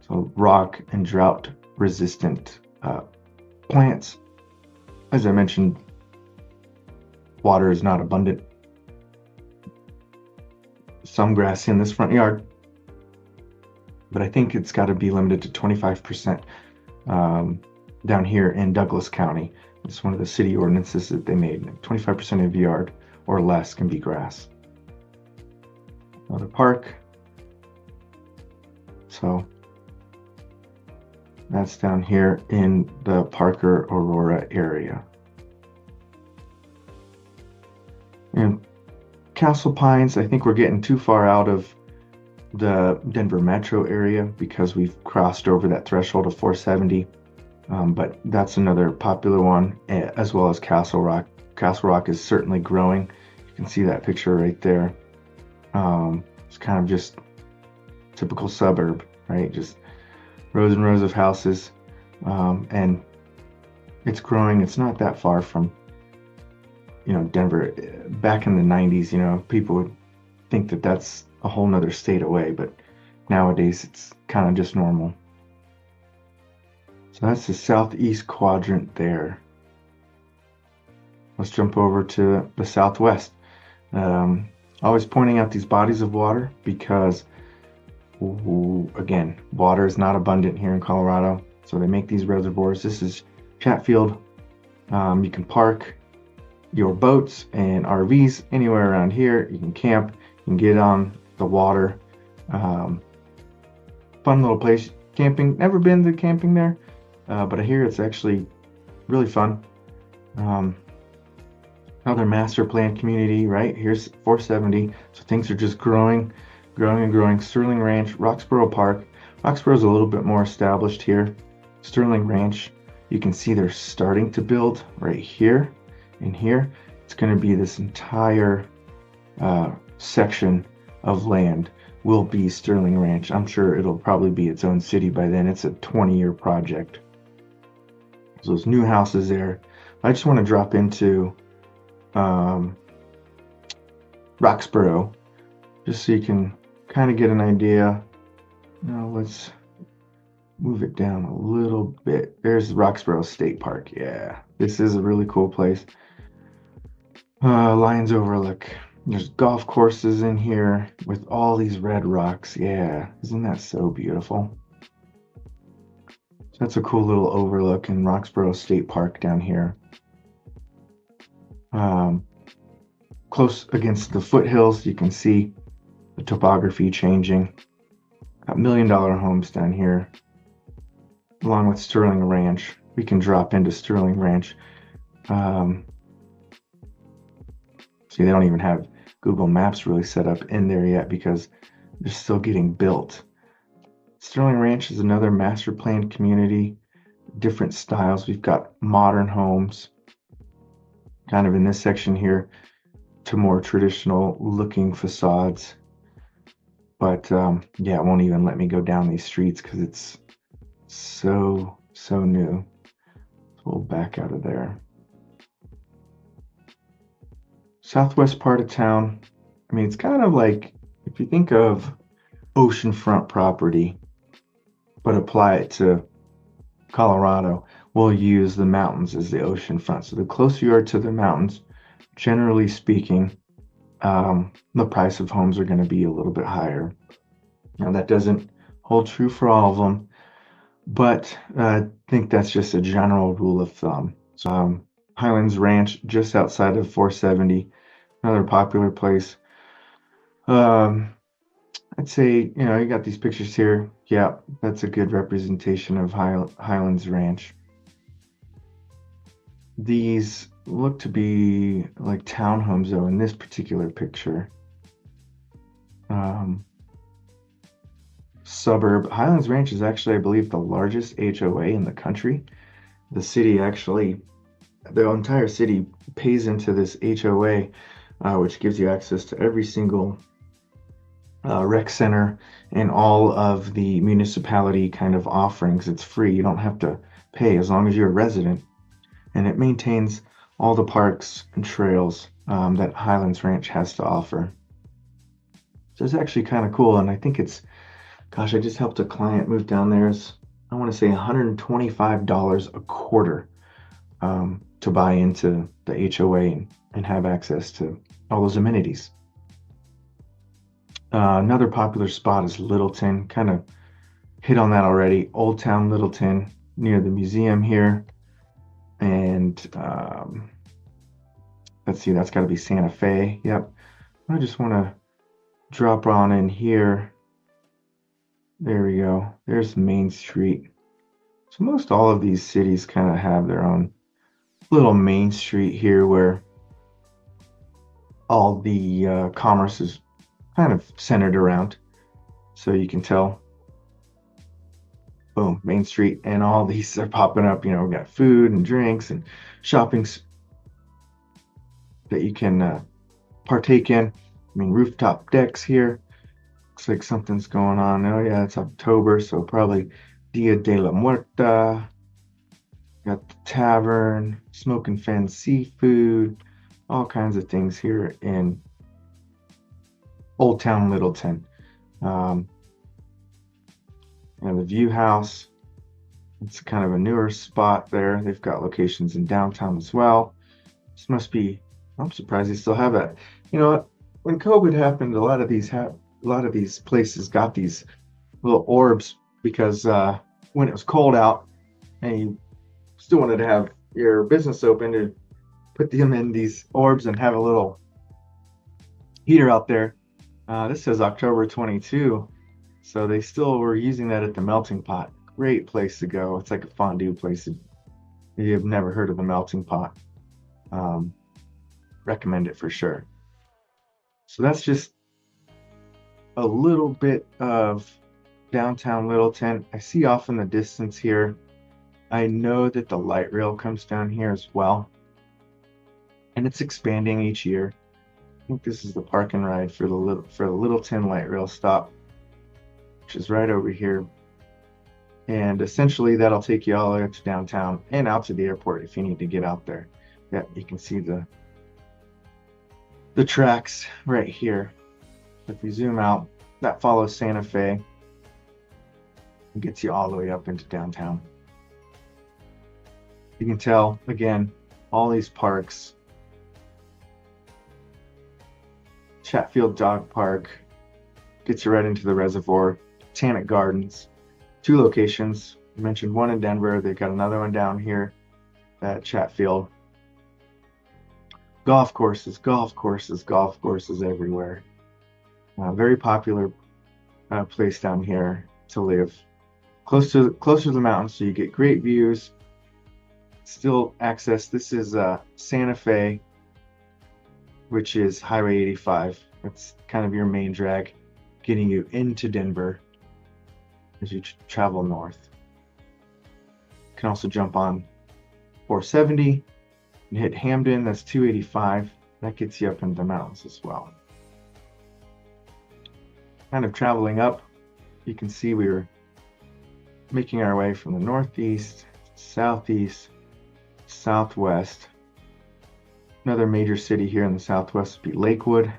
So rock and drought resistant plants. As I mentioned, water is not abundant. Some grass in this front yard, but I think it's got to be limited to 25%. Down here in Douglas County. It's one of the city ordinances that they made. 25% of your yard or less can be grass. Another park. So that's down here in the Parker Aurora area. And Castle Pines, I think we're getting too far out of the Denver metro area because we've crossed over that threshold of 470. But that's another popular one, as well as Castle Rock. Castle Rock is certainly growing. You can see that picture right there. It's kind of just typical suburb, right? Just rows and rows of houses, and it's growing. It's not that far from, Denver. Back in the 90s, people would think that that's a whole nother state away, but nowadays it's kind of just normal. So that's the southeast quadrant there. Let's jump over to the southwest. Always pointing out these bodies of water because, again, water is not abundant here in Colorado. So they make these reservoirs. This is Chatfield. You can park your boats and RVs anywhere around here. You can camp. You can get on the water. Fun little place. Camping. Never been to camping there, but I hear it's actually really fun. Another master plan community, right? Here's 470. So things are just growing and growing. Sterling Ranch, Roxborough Park. Roxborough's a little bit more established here. Sterling Ranch, you can see they're starting to build right here and here. It's going to be this entire section of land will be Sterling Ranch. I'm sure it'll probably be its own city by then. It's a 20-year project. So those new houses there. I just want to drop into Roxborough just so you can kind of get an idea. Now let's move it down a little bit. There's Roxborough State Park. Yeah, this is a really cool place. Lions Overlook. There's golf courses in here with all these red rocks. Yeah, isn't that so beautiful? So that's a cool little overlook in Roxborough State Park down here. Close against the foothills, you can see the topography changing. Got $1 million homes down here, along with Sterling Ranch. We can drop into Sterling Ranch. See, they don't even have Google Maps really set up in there yet because they're still getting built. Sterling Ranch is another master planned community, different styles. We've got modern homes, kind of in this section here, to more traditional looking facades. But yeah, it won't even let me go down these streets because it's so new. So we'll back out of there. Southwest part of town. I mean, it's kind of like if you think of oceanfront property, but apply it to Colorado, we'll use the mountains as the oceanfront. So the closer you are to the mountains, generally speaking, the price of homes are going to be a little bit higher. Now, that doesn't hold true for all of them, but I think that's just a general rule of thumb. So Highlands Ranch, just outside of 470, another popular place. I'd say, you got these pictures here. Yeah, that's a good representation of Highlands Ranch. These look to be like townhomes, though, in this particular picture. Suburb. Highlands Ranch is actually, I believe, the largest HOA in the country. The city actually, the entire city pays into this HOA, which gives you access to every single rec center and all of the municipality kind of offerings. It's free. You don't have to pay as long as you're a resident. And it maintains all the parks and trails that Highlands Ranch has to offer. So it's actually kind of cool. And I think it's, gosh, I just helped a client move down there. I want to say $125 a quarter to buy into the HOA and have access to all those amenities. Another popular spot is Littleton. Kind of hit on that already. Old Town Littleton near the museum here. And let's see, that's got to be Santa Fe. Yep. I just want to drop on in here. There we go. There's Main Street. So most all of these cities kind of have their own little main street here where all the commerce is kind of centered around. So you can tell, boom, Main Street, and all these are popping up. We got food and drinks and shopping that you can partake in. Rooftop decks here. Looks like something's going on. Oh yeah, it's October, so probably Dia de la Muerta. Got the tavern, Smoke and Fen seafood, all kinds of things here in Old Town Littleton. And the View House. It's kind of a newer spot there. They've got locations in downtown as well. This must be. I'm surprised they still have that. You know what? When COVID happened, a lot of these places got these little orbs because when it was cold out and you still wanted to have your business open, to put them in these orbs and have a little heater out there. This says October 22, so they still were using that at the Melting Pot. Great place to go. It's like a fondue place. If you've never heard of the Melting Pot, recommend it for sure. So that's just a little bit of downtown Littleton. I see off in the distance here, I know that the light rail comes down here as well, and it's expanding each year. I think this is the park and ride for the Littleton light rail stop, which is right over here. And essentially that'll take you all the way up to downtown and out to the airport if you need to get out there. Yeah, you can see the tracks right here. If you zoom out, that follows Santa Fe and gets you all the way up into downtown. You can tell, again, all these parks. Chatfield Dog Park gets you right into the reservoir. Botanic Gardens, 2 locations. I mentioned one in Denver. They've got another one down here at Chatfield. Golf courses everywhere. Very popular place down here to live. Closer to the mountains, so you get great views. Still access. This is Santa Fe, which is Highway 85. It's kind of your main drag, getting you into Denver as you travel north. You can also jump on 470 and hit Hamden. That's 285. That gets you up into the mountains as well. Kind of traveling up, you can see we were making our way from the northeast, southeast, southwest. Another major city here in the southwest would be Lakewood,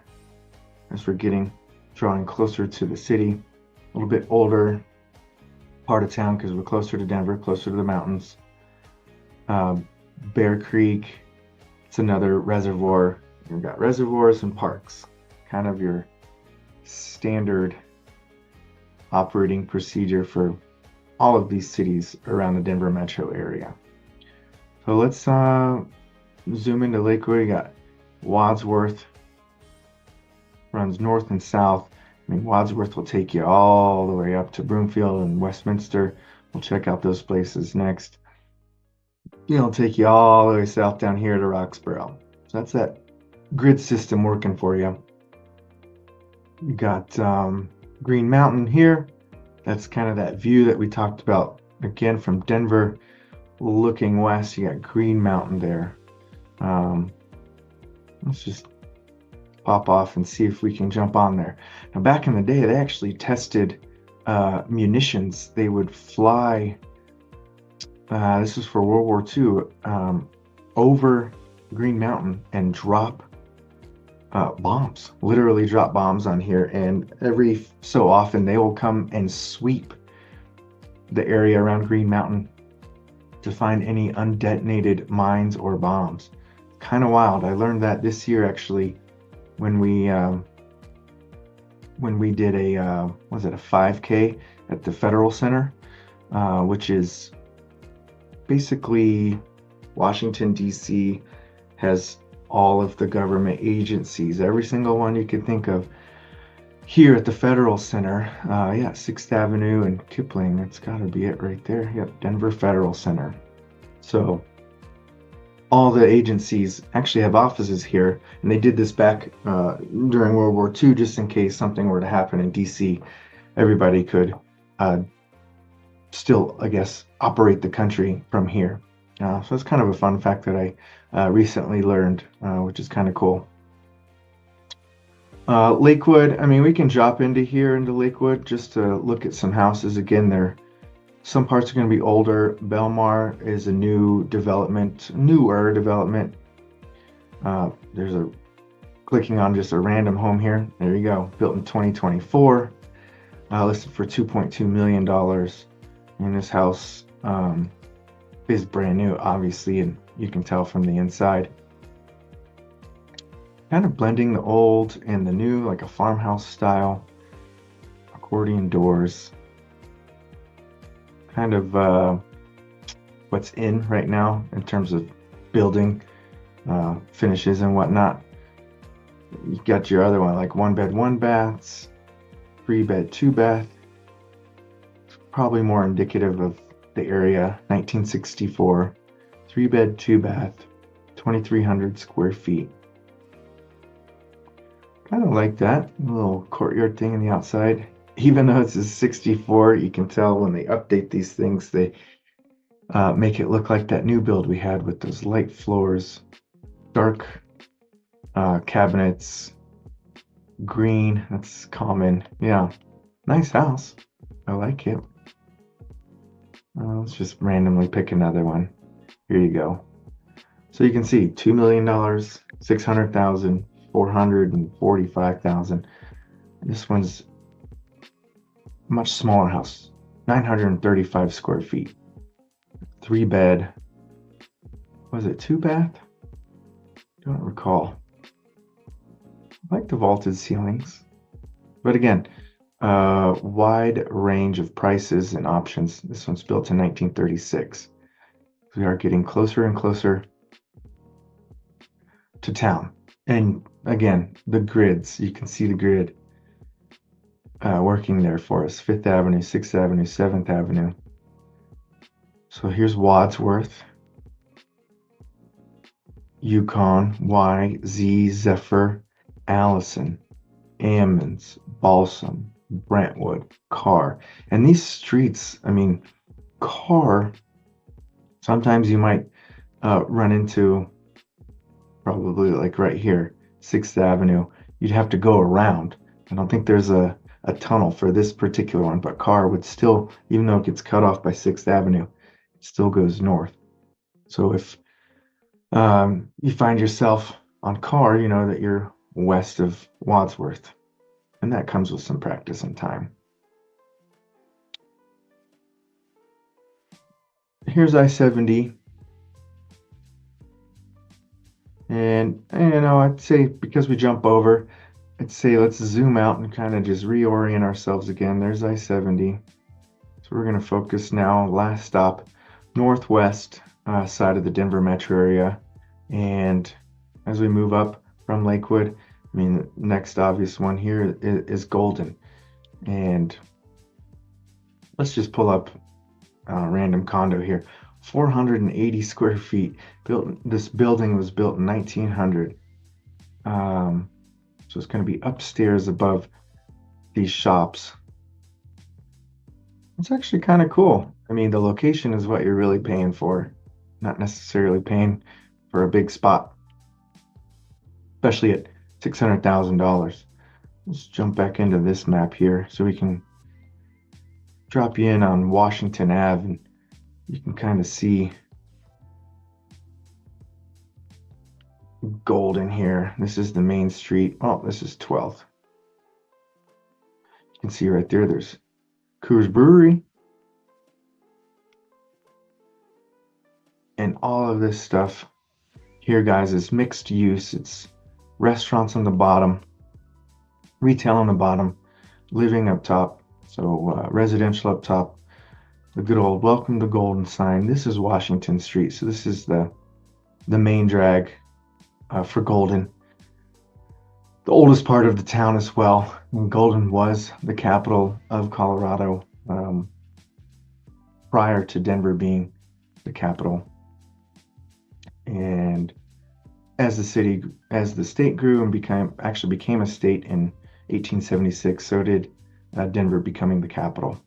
as we're drawing closer to the city. A little bit older part of town because we're closer to Denver, closer to the mountains. Bear Creek, it's another reservoir. You've got reservoirs and parks, kind of your standard operating procedure for all of these cities around the Denver metro area. So let's zoom into Lakewood. You got Wadsworth, runs north and south. Wadsworth will take you all the way up to Broomfield and Westminster. We'll check out those places next. It'll take you all the way south down here to Roxborough. So that's that grid system working for you. You got Green Mountain here. That's kind of that view that we talked about again from Denver looking west. You got Green Mountain there. Let's just pop off and see if we can jump on there. Now, back in the day, they actually tested munitions. They would fly, this was for World War II, over Green Mountain and drop bombs, literally drop bombs on here. And every so often, they will come and sweep the area around Green Mountain to find any undetonated mines or bombs. Kind of wild. I learned that this year, actually, when we did a 5K at the Federal Center, which is basically Washington D.C. has all of the government agencies, every single one you could think of, here at the Federal Center. 6th Avenue and Kipling. That's got to be it right there. Yep, Denver Federal Center. So all the agencies actually have offices here, and they did this back during World War II, just in case something were to happen in DC. everybody could still, I guess, operate the country from here. So it's kind of a fun fact that I recently learned, which is kind of cool. Lakewood, I mean, we can drop into here into Lakewood just to look at some houses. Again, some parts are going to be older. Belmar is a newer development. There's clicking on just a random home here. There you go, built in 2024, listed for $2.2 million. And this house is brand new, obviously, and you can tell from the inside. Kind of blending the old and the new, like a farmhouse style. Accordion doors. Kind of what's in right now in terms of building finishes and whatnot. You got your other one, like 1-bed, 1-baths, 3-bed, 2-bath. Probably more indicative of the area. 1964, 3-bed, 2-bath, 2,300 square feet. Kind of like that little courtyard thing on the outside. Even though it's a 64, you can tell when they update these things, they make it look like that new build we had with those light floors, dark cabinets, green. That's common. Yeah, nice house. I like it. Let's just randomly pick another one. Here you go. So you can see $2 million, 600,000, 445,000. This one's much smaller house, 935 square feet, 3-bed. Was it 2-bath? Don't recall. I like the vaulted ceilings, but again, wide range of prices and options. This one's built in 1936. We are getting closer and closer to town. And again, the grids, you can see the grid working there for us. 5th Avenue, 6th Avenue, 7th Avenue. So here's Wadsworth, Yukon, Y, Z, Zephyr, Allison, Ammons, Balsam, Brentwood, Carr. And these streets, I mean, Carr, sometimes you might run into, probably like right here, 6th Avenue. You'd have to go around. I don't think there's a tunnel for this particular one, but Carr would still, even though it gets cut off by 6th Avenue, it still goes north. So if you find yourself on Carr, you know that you're west of Wadsworth. And that comes with some practice and time. Here's I-70. And, you know, I'd say because we jump over, I'd say let's zoom out and kind of just reorient ourselves again. There's I-70. So we're going to focus now, last stop, northwest side of the Denver metro area. And as we move up from Lakewood, I mean, the next obvious one here is Golden. And let's just pull up a random condo here. 480 square feet. This building was built in 1900. So it's going to be upstairs above these shops. It's actually kind of cool. I mean, the location is what you're really paying for, not necessarily paying for a big spot, especially at $600,000. Let's jump back into this map here so we can drop you in on Washington Ave, and you can kind of see Golden here. This is the main street. Oh, this is 12th. You can see right there, there's Coors Brewery. And all of this stuff here, guys, is mixed use. It's restaurants on the bottom, retail on the bottom, living up top. So residential up top. The good old welcome to Golden sign. This is Washington Street. So this is the main drag for Golden. The oldest part of the town as well. And Golden was the capital of Colorado prior to Denver being the capital. And as the state grew and became a state in 1876, so did Denver becoming the capital.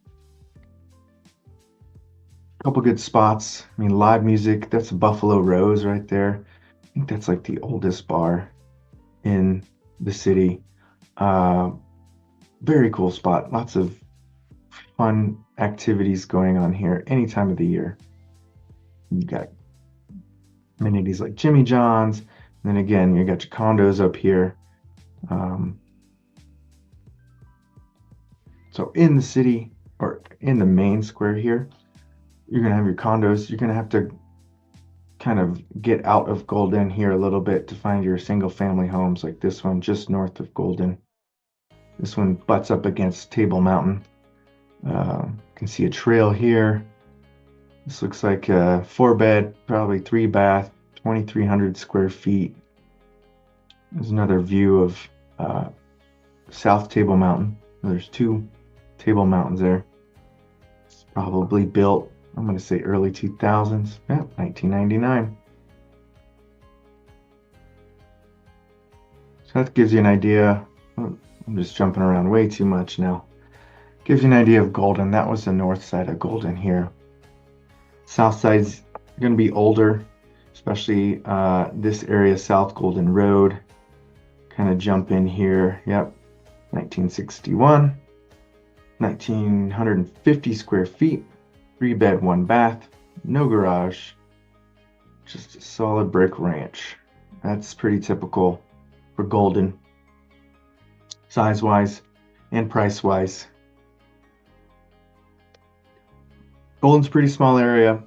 A couple good spots. I mean, live music. That's Buffalo Rose right there. I think that's like the oldest bar in the city. Very cool spot. Lots of fun activities going on here any time of the year. You got amenities like Jimmy John's. And then again, you got your condos up here. So in the city, or in the main square here, you're going to have your condos. You're going to have to kind of get out of Golden here a little bit to find your single family homes, like this one just north of Golden. This one butts up against Table Mountain. You can see a trail here. This looks like a 4-bed, probably 3-bath, 2,300 square feet. There's another view of South Table Mountain. There's 2 Table Mountains there. It's probably built, I'm going to say early 2000s. Yeah, 1999. So that gives you an idea. I'm just jumping around way too much now. Gives you an idea of Golden. That was the north side of Golden here. South side's going to be older, especially this area, South Golden Road. Kind of jump in here. Yep, 1961. 1,950 square feet, 3-bed, 1-bath, no garage, just a solid brick ranch. That's pretty typical for Golden, size-wise and price-wise. Golden's a pretty small area,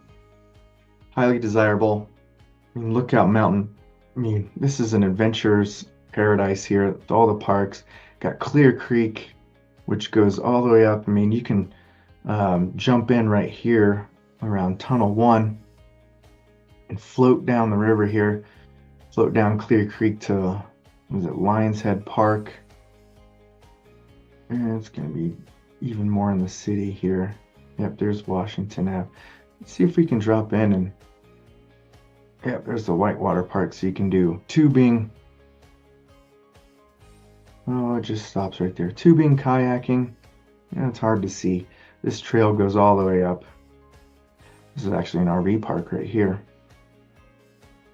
highly desirable. I mean, Lookout Mountain. I mean, this is an adventurer's paradise here. All the parks. Got Clear Creek, which goes all the way up. I mean, you can jump in right here around Tunnel 1 and float down the river here, float down Clear Creek to, was it Lions Head Park? And it's going to be even more in the city here. Yep, there's Washington Ave. Let's see if we can drop in and, yep, there's the Whitewater Park, so you can do tubing. Oh, it just stops right there. Tubing, kayaking. Yeah, it's hard to see. This trail goes all the way up. This is actually an RV park right here.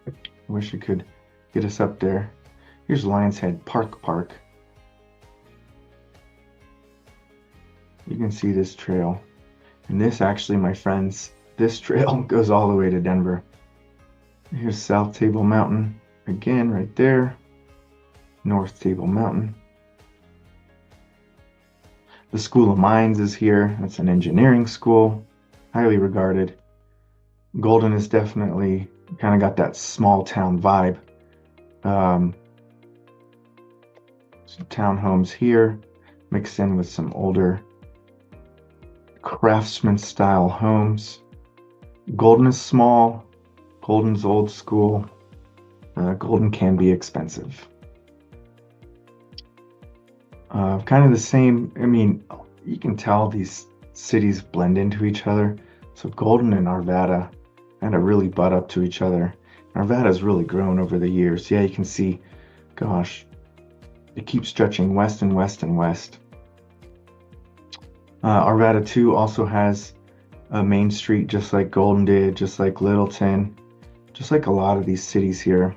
I wish it could get us up there. Here's Lions Head Park. You can see this trail. And this actually, my friends, this trail goes all the way to Denver. Here's South Table Mountain. Again, right there. North Table Mountain. The School of Mines is here. That's an engineering school, highly regarded. Golden is definitely kind of got that small town vibe. Some townhomes here, mixed in with some older craftsman style homes. Golden is small. Golden's old school. Golden can be expensive. Kind of the same. I mean, you can tell these cities blend into each other. So Golden and Arvada kind of really butt up to each other. Arvada's really grown over the years. Yeah, you can see, gosh, it keeps stretching west and west and west. Arvada 2 also has a main street just like Golden did, just like Littleton, just like a lot of these cities here.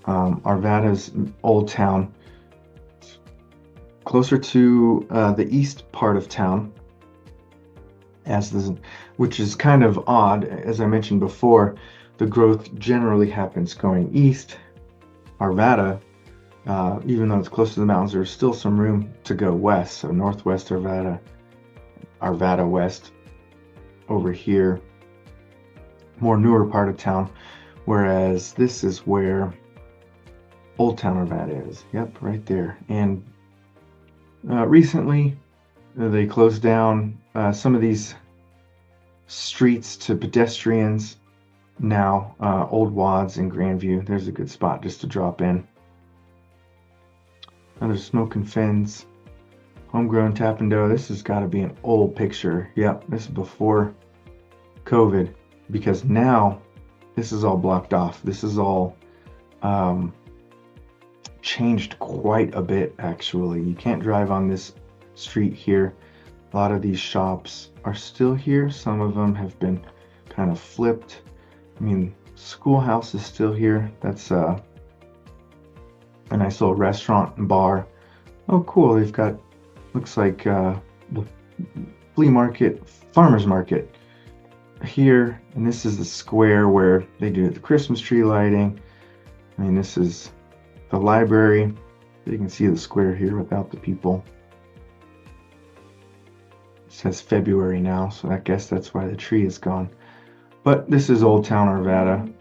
Arvada's old town, closer to the east part of town, which is kind of odd. As I mentioned before, the growth generally happens going east. Arvada, even though it's close to the mountains, there's still some room to go west. So northwest Arvada, Arvada West over here, more newer part of town, whereas this is where Old Town Arvada is. Yep, right there. And recently they closed down some of these streets to pedestrians. Now Old Wads and Grandview, there's a good spot just to drop in. Another Smoking Fins, Homegrown Tap and Dough. This has got to be an old picture. Yep, this is before COVID, because now this is all blocked off. This is all changed quite a bit, actually. You can't drive on this street here. A lot of these shops are still here. Some of them have been kind of flipped. I mean, schoolhouse is still here. That's a nice little restaurant and bar. Oh, cool. They've got, looks like the flea market, farmer's market here. And this is the square where they do the Christmas tree lighting. I mean, this is the library. You can see the square here without the people. It says February now, so I guess that's why the tree is gone. But this is Old Town Arvada.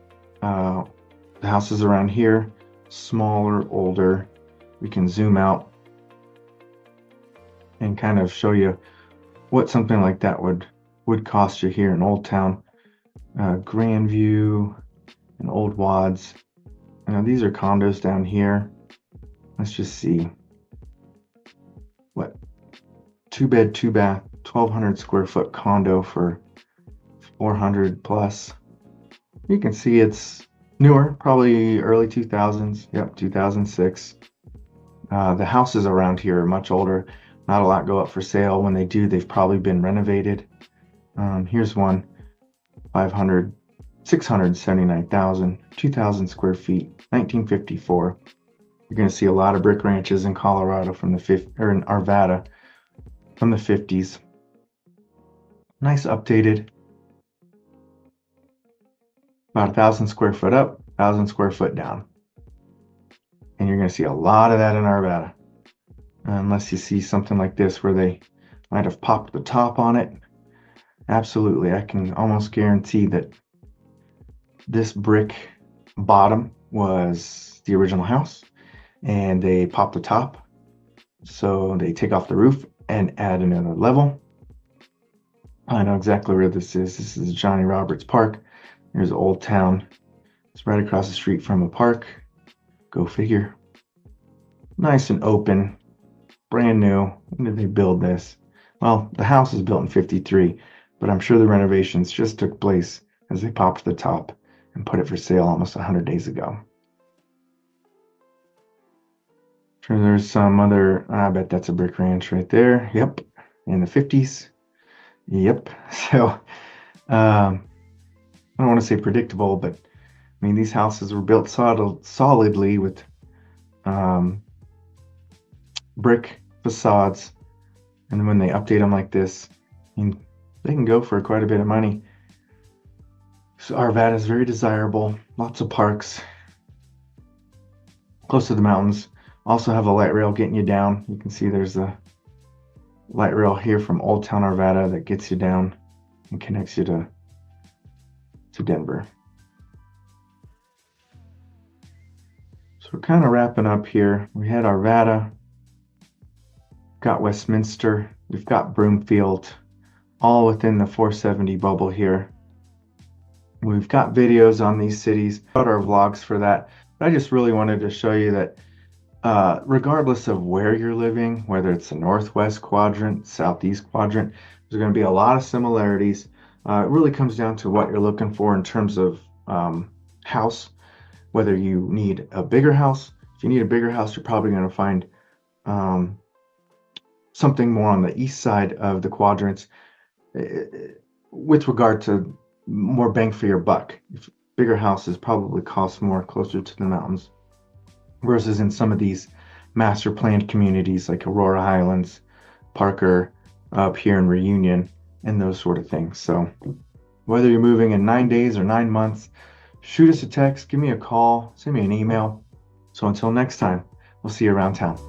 The houses around here, smaller, older. We can zoom out and kind of show you what something like that would cost you here in Old Town. Grandview and Old Wads. These are condos down here. Let's just see. What? 2-bed, 2-bath, 1,200 square foot condo for 400 plus. You can see it's newer, probably early 2000s. Yep, 2006. The houses around here are much older. Not a lot go up for sale. When they do, they've probably been renovated. Here's one, 679,000, 2,000 square feet, 1954. You're going to see a lot of brick ranches in Colorado from the in Arvada from the 50s. Nice updated. About 1,000 square foot up, 1,000 square foot down. And you're going to see a lot of that in Arvada. Unless you see something like this where they might have popped the top on it. Absolutely, I can almost guarantee that this brick bottom was the original house and they pop the top. So they take off the roof and add another level. I know exactly where this is. This is Johnny Roberts Park. There's Old Town. It's right across the street from a park. Go figure. Nice and open. Brand new. When did they build this? Well, the house was built in 53, but I'm sure the renovations just took place as they popped the top and put it for sale almost 100 days ago. Sure, there's some other, I bet that's a brick ranch right there. Yep, in the 50s. Yep. So, I don't want to say predictable, but I mean, these houses were built solidly with brick facades, and then when they update them like this, I mean, they can go for quite a bit of money. So Arvada is very desirable. Lots of parks, close to the mountains. Also have a light rail getting you down. You can see there's a light rail here from Old Town Arvada that gets you down and connects you to Denver. So we're kind of wrapping up here. We had Arvada, got Westminster, we've got Broomfield, all within the 470 bubble here. We've got videos on these cities, got our vlogs for that. But I just really wanted to show you that regardless of where you're living, whether it's the Northwest Quadrant, Southeast Quadrant, there's going to be a lot of similarities. It really comes down to what you're looking for in terms of house, whether you need a bigger house. If you need a bigger house, you're probably going to find something more on the east side of the quadrants with regard to more bang for your buck. If bigger houses probably cost more closer to the mountains, versus in some of these master planned communities like Aurora, Highlands, Parker, up here in Reunion, and those sort of things. So whether you're moving in 9 days or 9 months, shoot us a text, give me a call, send me an email. So until next time, we'll see you around town.